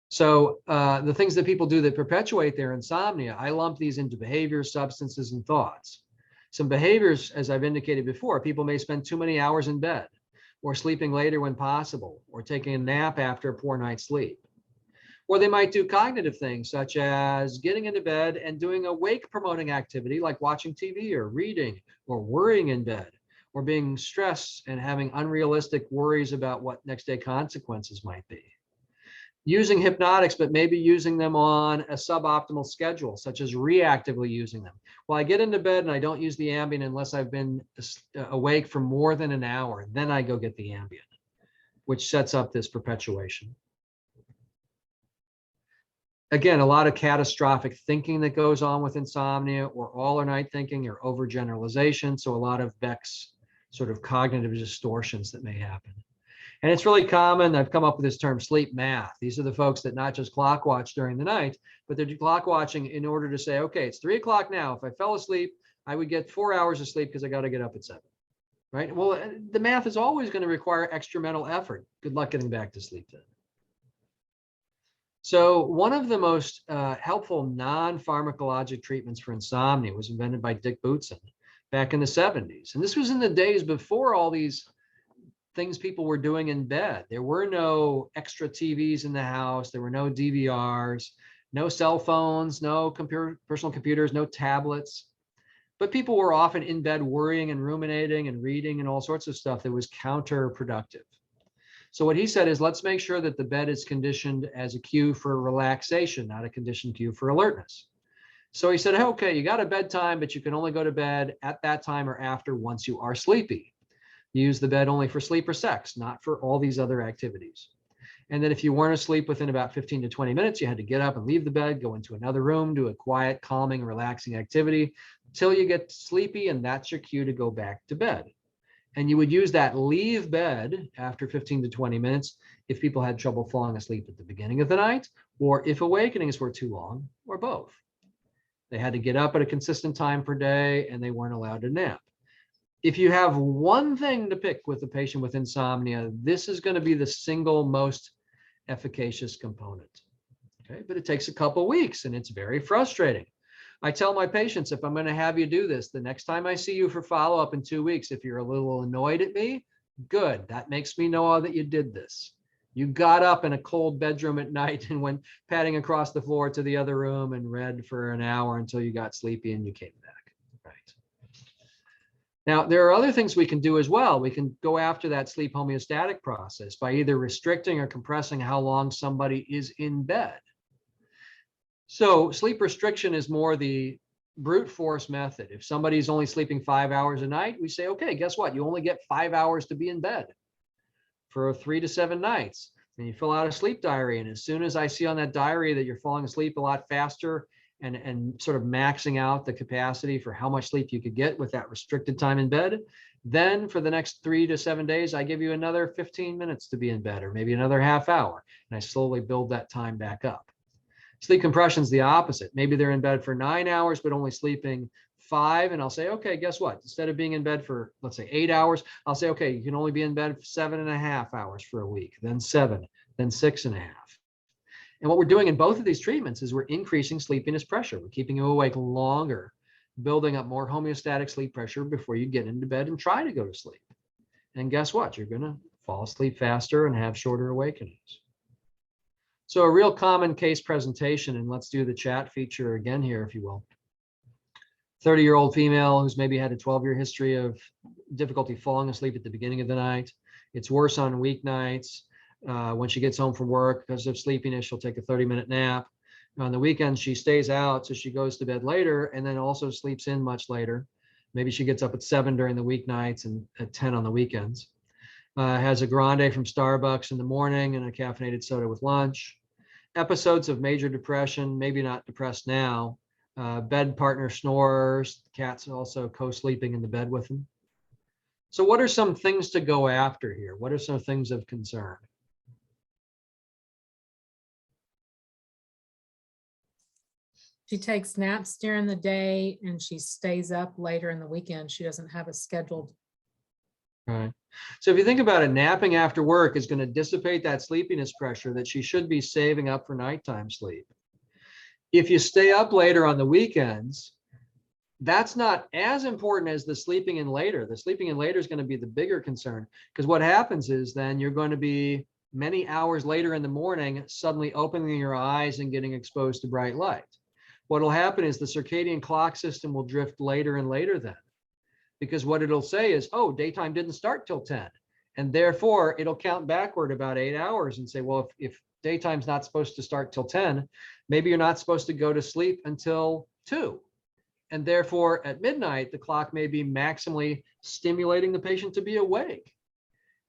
So the things that people do that perpetuate their insomnia, I lump these into behaviors, substances, and thoughts. Some behaviors, as I've indicated before, people may spend too many hours in bed, or sleeping later when possible, or taking a nap after a poor night's sleep. Or they might do cognitive things, such as getting into bed and doing a wake-promoting activity like watching TV or reading or worrying in bed, or being stressed and having unrealistic worries about what next day consequences might be. Using hypnotics, but maybe using them on a suboptimal schedule, such as reactively using them. Well, I get into bed and I don't use the Ambien unless I've been awake for more than an hour. Then I go get the Ambien, which sets up this perpetuation. Again, a lot of catastrophic thinking that goes on with insomnia, or all or night thinking, or overgeneralization. So a lot of Beck's sort of cognitive distortions that may happen. And it's really common. I've come up with this term sleep math. These are the folks that not just clock watch during the night, but they're clock watching in order to say, okay, it's 3 o'clock now. If I fell asleep, I would get 4 hours of sleep because I got to get up at 7, right? Well, the math is always going to require extra mental effort. Good luck getting back to sleep then. So one of the most helpful non-pharmacologic treatments for insomnia was invented by Dick Bootson back in the 70s. And this was in the days before all these things people were doing in bed. There were no extra TVs in the house. There were no DVRs, no cell phones, no personal computers, no tablets. But people were often in bed worrying and ruminating and reading and all sorts of stuff that was counterproductive. So what he said is, let's make sure that the bed is conditioned as a cue for relaxation, not a conditioned cue for alertness. So he said, okay, you got a bedtime, but you can only go to bed at that time or after once you are sleepy. Use the bed only for sleep or sex, not for all these other activities. And then if you weren't asleep within about 15 to 20 minutes, you had to get up and leave the bed, go into another room, do a quiet, calming, relaxing activity until you get sleepy, and that's your cue to go back to bed. And you would use that leave bed after 15 to 20 minutes if people had trouble falling asleep at the beginning of the night, or if awakenings were too long, or both. They had to get up at a consistent time per day, and they weren't allowed to nap. If you have one thing to pick with a patient with insomnia, this is going to be the single most efficacious component. Okay, but it takes a couple weeks, and it's very frustrating. I tell my patients, if I'm going to have you do this, the next time I see you for follow-up in 2 weeks, if you're a little annoyed at me, good. That makes me know that you did this. You got up in a cold bedroom at night and went padding across the floor to the other room and read for an hour until you got sleepy and you came back. Right. Now, there are other things we can do as well. We can go after that sleep homeostatic process by either restricting or compressing how long somebody is in bed. So sleep restriction is more the brute force method. If somebody's only sleeping 5 hours a night, we say, okay, guess what? You only get 5 hours to be in bed for 3 to 7 nights. And you fill out a sleep diary. And as soon as I see on that diary that you're falling asleep a lot faster and sort of maxing out the capacity for how much sleep you could get with that restricted time in bed, then for the next 3 to 7 days, I give you another 15 minutes to be in bed, or maybe another half hour. And I slowly build that time back up. Sleep compression is the opposite. Maybe they're in bed for 9 hours, but only sleeping 5. And I'll say, okay, guess what? Instead of being in bed for, let's say, 8 hours, I'll say, okay, you can only be in bed for 7.5 hours for a week, then 7, then 6.5. And what we're doing in both of these treatments is we're increasing sleepiness pressure. We're keeping you awake longer, building up more homeostatic sleep pressure before you get into bed and try to go to sleep. And guess what? You're going to fall asleep faster and have shorter awakenings. So a real common case presentation, and let's do the chat feature again here, if you will. 30-year-old female who's maybe had a 12-year history of difficulty falling asleep at the beginning of the night. It's worse on weeknights. When she gets home from work, because of sleepiness, she'll take a 30-minute nap. On the weekends, she stays out, so she goes to bed later and then also sleeps in much later. Maybe she gets up at 7 during the weeknights and at 10 on the weekends. Has a grande from Starbucks in the morning and a caffeinated soda with lunch. Episodes of major depression, maybe not depressed now. Bed partner snores, cat's also co-sleeping in the bed with them. So what are some things to go after here? What are some things of concern? She takes naps during the day and she stays up later in the weekend. She doesn't have a scheduled. Right. So if you think about it, napping after work is going to dissipate that sleepiness pressure that she should be saving up for nighttime sleep. If you stay up later on the weekends, that's not as important as the sleeping in later. The sleeping in later is going to be the bigger concern, because what happens is then you're going to be many hours later in the morning suddenly opening your eyes and getting exposed to bright light. What will happen is the circadian clock system will drift later and later then, because what it'll say is, oh, daytime didn't start till 10. And therefore it'll count backward about 8 hours and say, well, if daytime's not supposed to start till 10, maybe you're not supposed to go to sleep until 2. And therefore at midnight, the clock may be maximally stimulating the patient to be awake.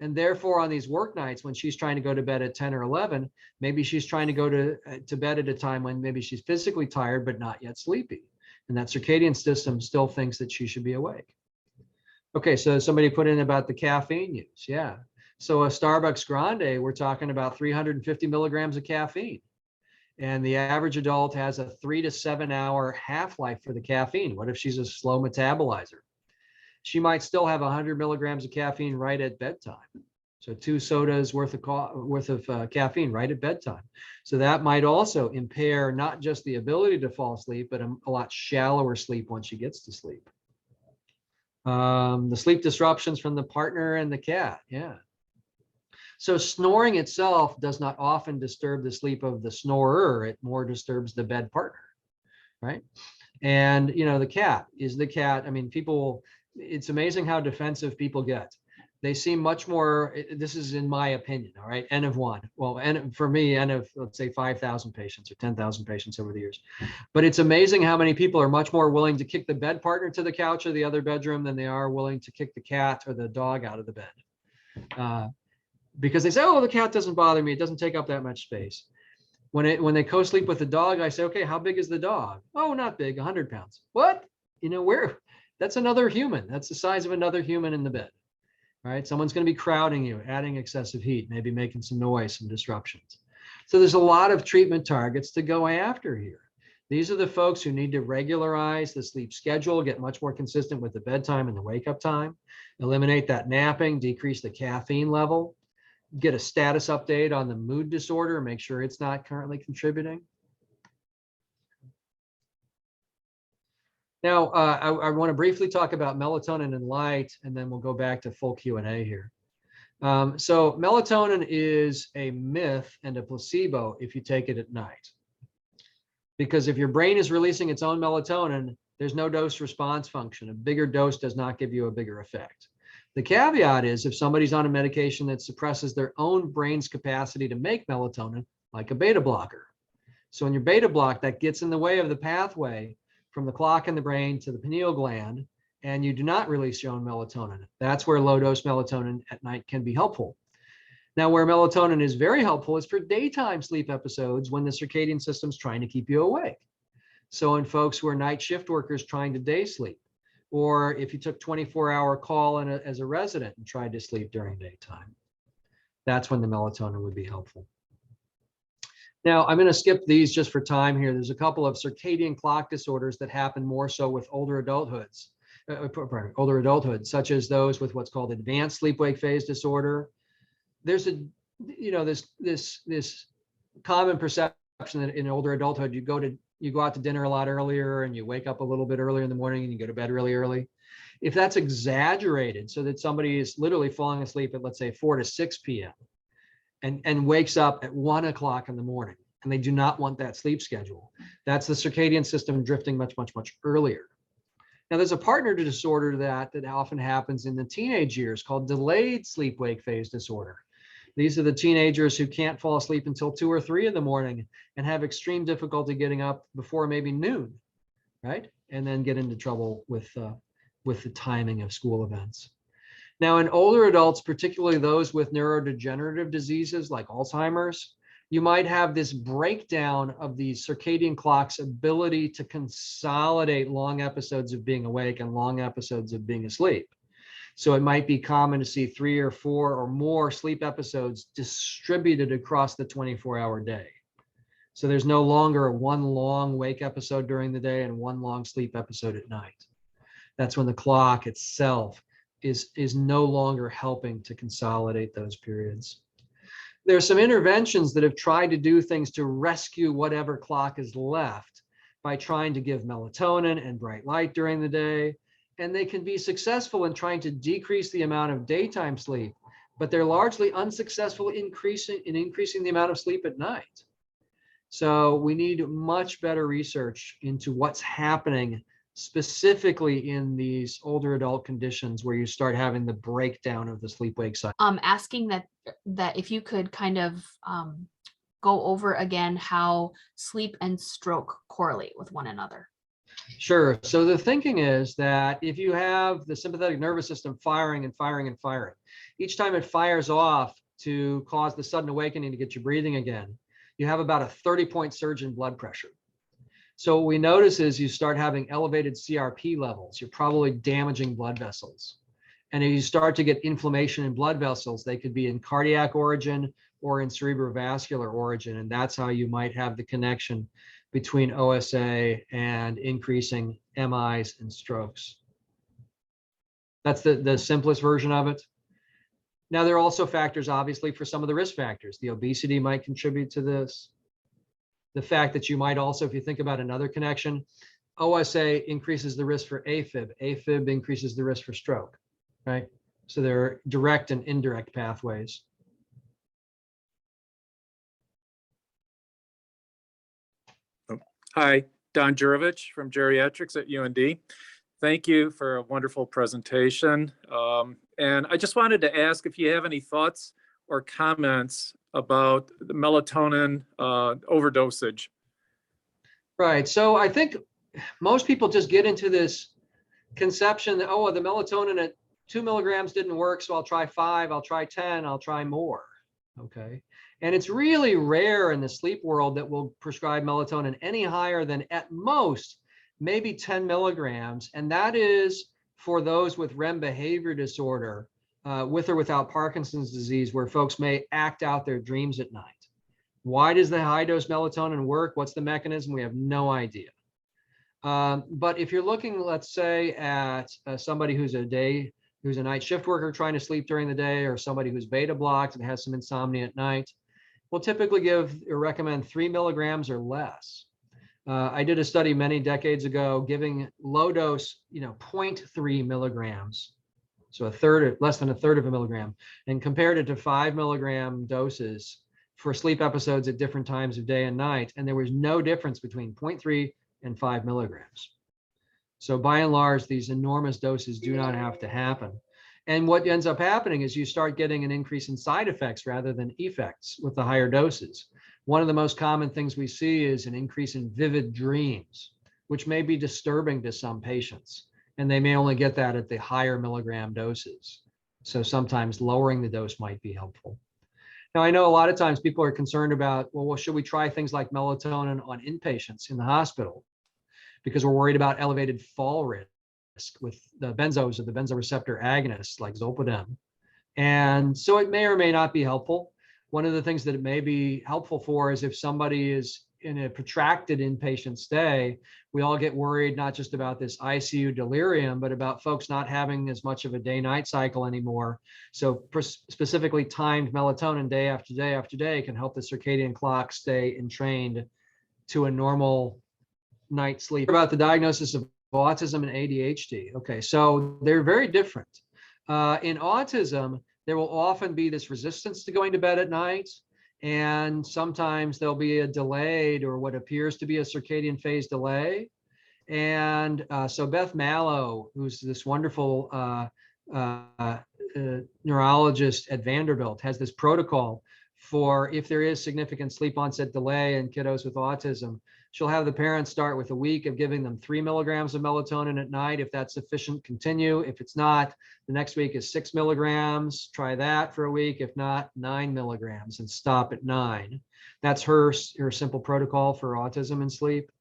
And therefore on these work nights, when she's trying to go to bed at 10 or 11, maybe she's trying to go to bed at a time when maybe she's physically tired, but not yet sleepy. And that circadian system still thinks that she should be awake. Okay, so somebody put in about the caffeine use. Yeah. So a Starbucks grande, we're talking about 350 milligrams of caffeine. And the average adult has a 3 to 7 hour half-life for the caffeine. What if she's a slow metabolizer? She might still have 100 milligrams of caffeine right at bedtime. So 2 sodas worth of caffeine right at bedtime. So that might also impair not just the ability to fall asleep, but a lot shallower sleep once she gets to sleep. The sleep disruptions from the partner and the cat. Yeah. So snoring itself does not often disturb the sleep of the snorer. It more disturbs the bed partner, right? And, you know, the cat, I mean, people, it's amazing how defensive people get. They seem much more, this is in my opinion, all right, N of 1. Well, N for me, N of, let's say 5,000 patients or 10,000 patients over the years. But it's amazing how many people are much more willing to kick the bed partner to the couch or the other bedroom than they are willing to kick the cat or the dog out of the bed. because they say, oh, the cat doesn't bother me. It doesn't take up that much space. When they co-sleep with the dog, I say, okay, how big is the dog? Oh, not big, 100 pounds. What? That's another human. That's the size of another human in the bed, right? Someone's going to be crowding you, adding excessive heat, maybe making some noise, some disruptions. So there's a lot of treatment targets to go after here. These are the folks who need to regularize the sleep schedule, get much more consistent with the bedtime and the wake up time, eliminate that napping, decrease the caffeine level, get a status update on the mood disorder, make sure it's not currently contributing. Now, I want to briefly talk about melatonin and light, and then we'll go back to full Q&A here. So melatonin is a myth and a placebo if you take it at night. Because if your brain is releasing its own melatonin, there's no dose response function. A bigger dose does not give you a bigger effect. The caveat is if somebody's on a medication that suppresses their own brain's capacity to make melatonin, like a beta blocker. So in your beta block, that gets in the way of the pathway from the clock in the brain to the pineal gland, and you do not release your own melatonin. That's where low dose melatonin at night can be helpful. Now, where melatonin is very helpful is for daytime sleep episodes when the circadian system's trying to keep you awake. So in folks who are night shift workers trying to day sleep, or if you took 24-hour call as a resident and tried to sleep during daytime, that's when the melatonin would be helpful. Now, I'm going to skip these just for time here. There's a couple of circadian clock disorders that happen more so with older adulthood, such as those with what's called advanced sleep-wake phase disorder. There's this common perception that in older adulthood, you go out to dinner a lot earlier and you wake up a little bit earlier in the morning and you go to bed really early. If that's exaggerated so that somebody is literally falling asleep at, let's say, 4 to 6 p.m. and wakes up at 1 o'clock in the morning, and they do not want that sleep schedule, that's the circadian system drifting much, much, much earlier. Now, there's a partner disorder that often happens in the teenage years called delayed sleep-wake phase disorder. These are the teenagers who can't fall asleep until 2 or 3 in the morning and have extreme difficulty getting up before maybe noon, right? And then get into trouble with the timing of school events. Now, in older adults, particularly those with neurodegenerative diseases like Alzheimer's, you might have this breakdown of the circadian clock's ability to consolidate long episodes of being awake and long episodes of being asleep. So it might be common to see 3 or 4 or more sleep episodes distributed across the 24-hour day. So there's no longer one long wake episode during the day and one long sleep episode at night. That's when the clock itself is no longer helping to consolidate those periods. There are some interventions that have tried to do things to rescue whatever clock is left by trying to give melatonin and bright light during the day. And they can be successful in trying to decrease the amount of daytime sleep, but they're largely unsuccessful in increasing the amount of sleep at night. So we need much better research into what's happening specifically in these older adult conditions where you start having the breakdown of the sleep-wake cycle. Asking that if you could kind of go over again how sleep and stroke correlate with one another. Sure. So the thinking is that if you have the sympathetic nervous system firing and firing and firing, each time it fires off to cause the sudden awakening to get you breathing again, you have about a 30-point surge in blood pressure. So what we notice is you start having elevated CRP levels. You're probably damaging blood vessels. And if you start to get inflammation in blood vessels, they could be in cardiac origin or in cerebrovascular origin. And that's how you might have the connection between OSA and increasing MIs and strokes. That's the simplest version of it. Now, there are also factors, obviously, for some of the risk factors. The obesity might contribute to this. The fact that you might also, if you think about another connection, OSA increases the risk for AFib. AFib increases the risk for stroke, right? So there are direct and indirect pathways. Hi, Don Geriatric from Geriatrics at UND. Thank you for a wonderful presentation. And I just wanted to ask if you have any thoughts or comments about the melatonin overdosage. Right. So I think most people just get into this conception that, oh, the melatonin at 2 milligrams didn't work, so I'll try 5, I'll try 10, I'll try more. Okay. And it's really rare in the sleep world that we'll prescribe melatonin any higher than at most maybe 10 milligrams. And that is for those with REM behavior disorder, with or without Parkinson's disease, where folks may act out their dreams at night. Why does the high dose melatonin work? What's the mechanism? We have no idea. But if you're looking, let's say, at somebody who's a night shift worker trying to sleep during the day, or somebody who's beta blocked and has some insomnia at night, we'll typically give or recommend 3 milligrams or less. I did a study many decades ago giving low dose, 0.3 milligrams, so less than a third of a milligram, and compared it to 5 milligram doses for sleep episodes at different times of day and night. And there was no difference between 0.3 and 5 milligrams. So by and large, these enormous doses do not have to happen. And what ends up happening is you start getting an increase in side effects rather than effects with the higher doses. One of the most common things we see is an increase in vivid dreams, which may be disturbing to some patients. And they may only get that at the higher milligram doses. So sometimes lowering the dose might be helpful. Now, I know a lot of times people are concerned about, well, should we try things like melatonin on inpatients in the hospital? Because we're worried about elevated fall risk with the benzos or the benzoreceptor agonists like zolpidem. And so it may or may not be helpful. One of the things that it may be helpful for is if somebody is in a protracted inpatient stay, we all get worried not just about this ICU delirium, but about folks not having as much of a day-night cycle anymore. So specifically timed melatonin day after day after day can help the circadian clock stay entrained to a normal night sleep. About the diagnosis of autism and ADHD. Okay, so they're very different. In autism, there will often be this resistance to going to bed at night. And sometimes there'll be a delayed or what appears to be a circadian phase delay. And so Beth Mallow, who's this wonderful neurologist at Vanderbilt, has this protocol for if there is significant sleep onset delay in kiddos with autism. She'll have the parents start with a week of giving them 3 milligrams of melatonin at night. If that's sufficient, continue. If it's not, the next week is 6 milligrams. Try that for a week. If not, 9 milligrams and stop at 9. That's her simple protocol for autism and sleep.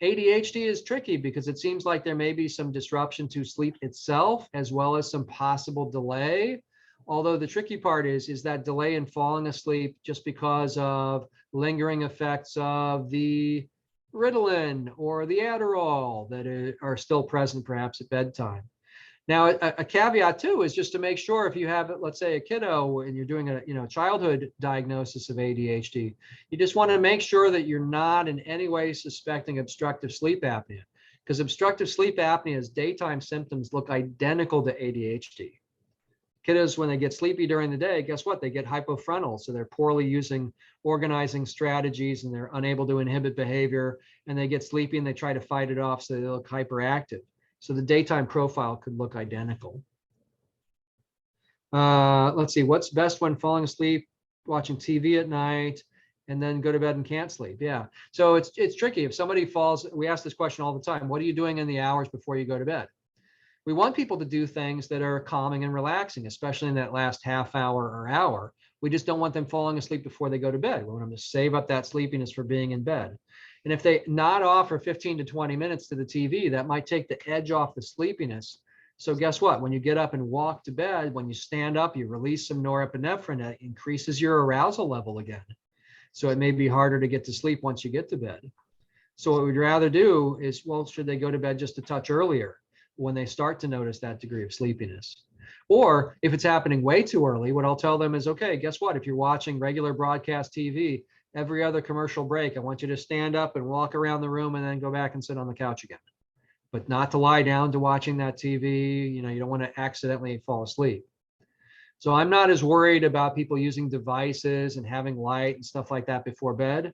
ADHD is tricky because it seems like there may be some disruption to sleep itself, as well as some possible delay. Although the tricky part is that delay in falling asleep just because of lingering effects of the Ritalin or the Adderall that are still present perhaps at bedtime. Now, a caveat too is just to make sure if you have, let's say, a kiddo and you're doing a childhood diagnosis of ADHD, you just want to make sure that you're not in any way suspecting obstructive sleep apnea, because obstructive sleep apnea's daytime symptoms look identical to ADHD. Kiddos, when they get sleepy during the day, guess what? They get hypofrontal. So they're poorly using organizing strategies and they're unable to inhibit behavior, and they get sleepy and they try to fight it off, so they look hyperactive. So the daytime profile could look identical. Let's see, what's best when falling asleep, watching TV at night, and then go to bed and can't sleep? Yeah, so it's tricky. If somebody falls, we ask this question all the time, what are you doing in the hours before you go to bed? We want people to do things that are calming and relaxing, especially in that last half hour or hour. We just don't want them falling asleep before they go to bed. We want them to save up that sleepiness for being in bed. And if they nod off for 15 to 20 minutes to the TV, that might take the edge off the sleepiness. So guess what? When you get up and walk to bed, when you stand up, you release some norepinephrine, that increases your arousal level again. So it may be harder to get to sleep once you get to bed. So what we'd rather do is, well, should they go to bed just a touch earlier when they start to notice that degree of sleepiness? Or if it's happening way too early, what I'll tell them is, okay, guess what? If you're watching regular broadcast TV, every other commercial break, I want you to stand up and walk around the room and then go back and sit on the couch again. But not to lie down to watching that TV. You don't want to accidentally fall asleep. So I'm not as worried about people using devices and having light and stuff like that before bed.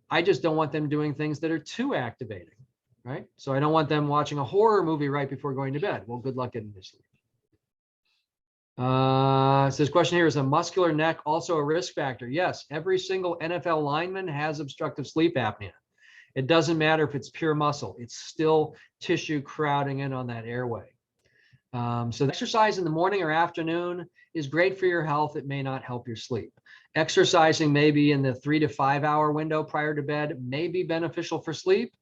I just don't want them doing things that are too activating, right? So I don't want them watching a horror movie right before going to bed. Well, good luck getting to sleep. It says, question here, is a muscular neck also a risk factor? Yes, every single NFL lineman has obstructive sleep apnea. It doesn't matter if it's pure muscle, it's still tissue crowding in on that airway. So exercise in the morning or afternoon is great for your health. It may not help your sleep. Exercising maybe in the 3 to 5 hour window prior to bed may be beneficial for sleep.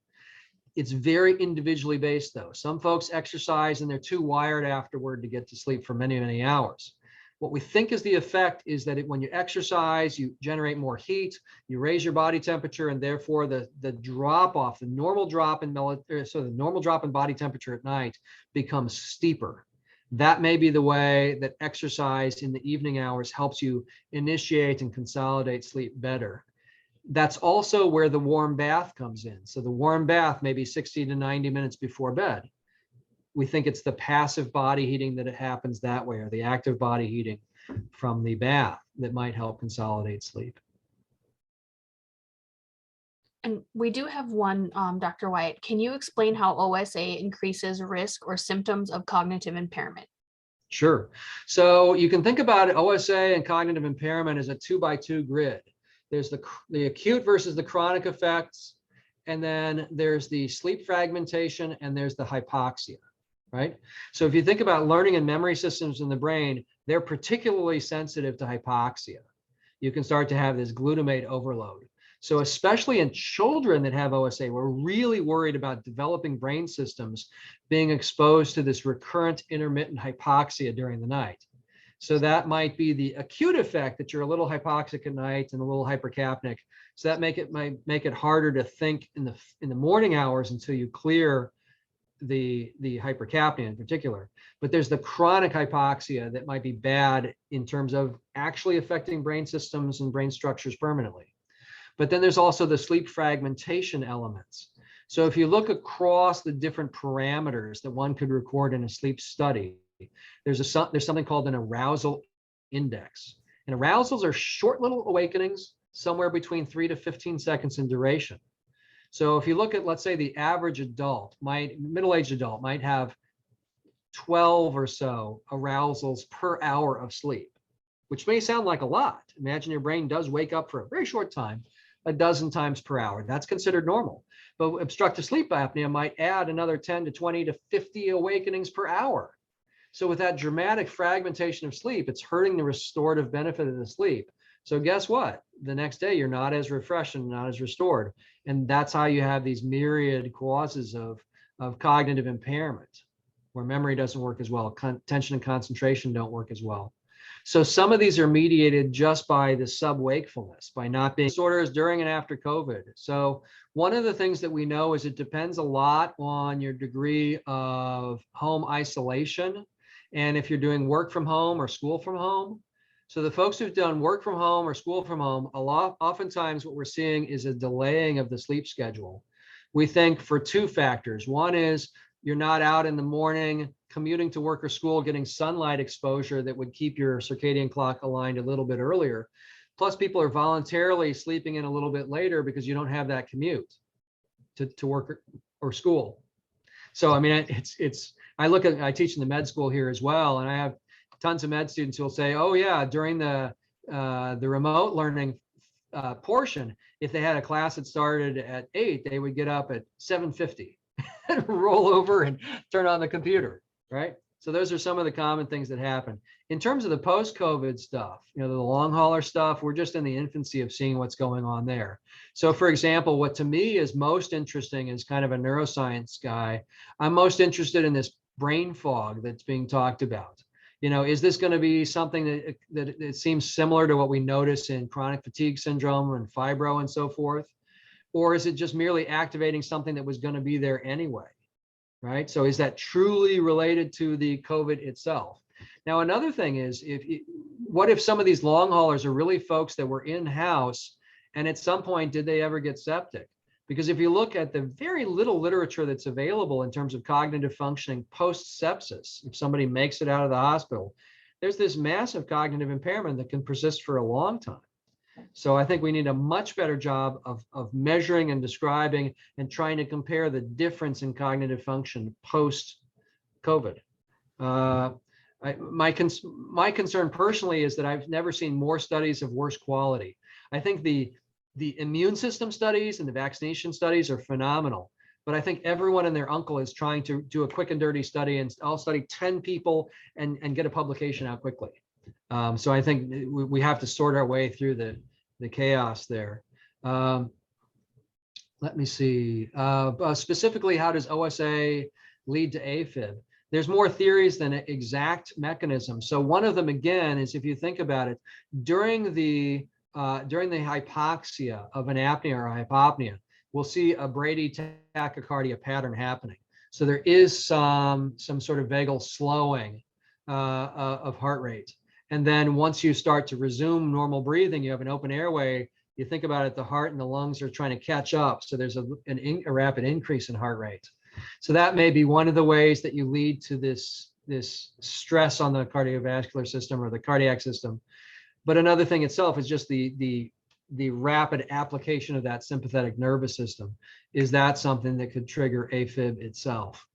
It's very individually based though. Some folks exercise and they're too wired afterward to get to sleep for many, many hours. What we think is the effect is that when you exercise, you generate more heat, you raise your body temperature, and therefore the drop off, the normal drop in the normal drop in body temperature at night becomes steeper. That may be the way that exercise in the evening hours helps you initiate and consolidate sleep better. That's also where the warm bath comes in. So the warm bath may be 60 to 90 minutes before bed. We think it's the passive body heating that it happens that way, or the active body heating from the bath that might help consolidate sleep. And we do have one, Dr. Wyatt. Can you explain how OSA increases risk or symptoms of cognitive impairment? Sure. So you can think about OSA and cognitive impairment as a 2x2 grid. There's the acute versus the chronic effects, and then there's the sleep fragmentation, and there's the hypoxia, right? So if you think about learning and memory systems in the brain, they're particularly sensitive to hypoxia. You can start to have this glutamate overload. So especially in children that have OSA, we're really worried about developing brain systems being exposed to this recurrent intermittent hypoxia during the night. So that might be the acute effect, that you're a little hypoxic at night and a little hypercapnic. So that might make it harder to think in the morning hours until you clear the hypercapnia in particular. But there's the chronic hypoxia that might be bad in terms of actually affecting brain systems and brain structures permanently. But then there's also the sleep fragmentation elements. So if you look across the different parameters that one could record in a sleep study, there's something called an arousal index. And arousals are short little awakenings, somewhere between 3 to 15 seconds in duration. So if you look at, let's say, the average adult, middle-aged adult might have 12 or so arousals per hour of sleep, which may sound like a lot. Imagine your brain does wake up for a very short time, a dozen times per hour. That's considered normal. But obstructive sleep apnea might add another 10 to 20 to 50 awakenings per hour. So with that dramatic fragmentation of sleep, it's hurting the restorative benefit of the sleep. So guess what? The next day, you're not as refreshed and not as restored. And that's how you have these myriad causes of cognitive impairment, where memory doesn't work as well, attention and concentration don't work as well. So some of these are mediated just by the sub-wakefulness, by not being disorders during and after COVID. So one of the things that we know is it depends a lot on your degree of home isolation, and if you're doing work from home or school from home. So the folks who've done work from home or school from home, oftentimes what we're seeing is a delaying of the sleep schedule. We think for two factors. One is you're not out in the morning commuting to work or school, getting sunlight exposure that would keep your circadian clock aligned a little bit earlier. Plus, people are voluntarily sleeping in a little bit later because you don't have that commute to work or school. So, I mean, I teach in the med school here as well, and I have tons of med students who will say, oh yeah, during the remote learning portion, if they had a class that started at 8, they would get up at 7:50 and roll over and turn on the computer, right? So those are some of the common things that happen. In terms of the post-COVID stuff, the long hauler stuff, we're just in the infancy of seeing what's going on there. So for example, what to me is most interesting as kind of a neuroscience guy, I'm most interested in this brain fog that's being talked about. Is this going to be something that it seems similar to what we notice in chronic fatigue syndrome and fibro and so forth? Or is it just merely activating something that was going to be there anyway, right? So is that truly related to the COVID itself? Now, another thing is, what if some of these long haulers are really folks that were in-house, and at some point, did they ever get septic? Because if you look at the very little literature that's available in terms of cognitive functioning post-sepsis, if somebody makes it out of the hospital, there's this massive cognitive impairment that can persist for a long time. So I think we need a much better job of measuring and describing and trying to compare the difference in cognitive function post-COVID. My concern personally is that I've never seen more studies of worse quality. I think the immune system studies and the vaccination studies are phenomenal, but I think everyone and their uncle is trying to do a quick and dirty study, and I'll study 10 people and get a publication out quickly. So I think we have to sort our way through the chaos there. Let me see. Specifically, how does OSA lead to AFib? There's more theories than an exact mechanism. So one of them, again, is if you think about it, during the hypoxia of an apnea or hypopnea, we'll see a Brady tachycardia pattern happening. So there is some sort of vagal slowing of heart rate. And then once you start to resume normal breathing, you have an open airway. You think about it, the heart and the lungs are trying to catch up. So there's a rapid increase in heart rate. So that may be one of the ways that you lead to this stress on the cardiovascular system or the cardiac system. But another thing itself is just the rapid application of that sympathetic nervous system. Is that something that could trigger AFib itself?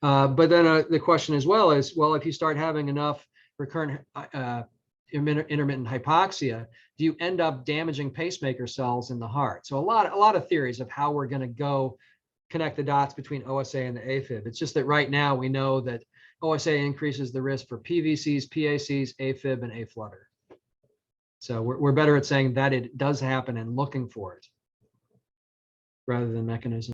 But then the question as well is, well, if you start having enough recurrent intermittent hypoxia, do you end up damaging pacemaker cells in the heart? So a lot of theories of how we're going to go connect the dots between OSA and the AFib. It's just that right now we know that OSA increases the risk for PVCs, PACs, AFib, and A-flutter. So we're better at saying that it does happen and looking for it rather than mechanism.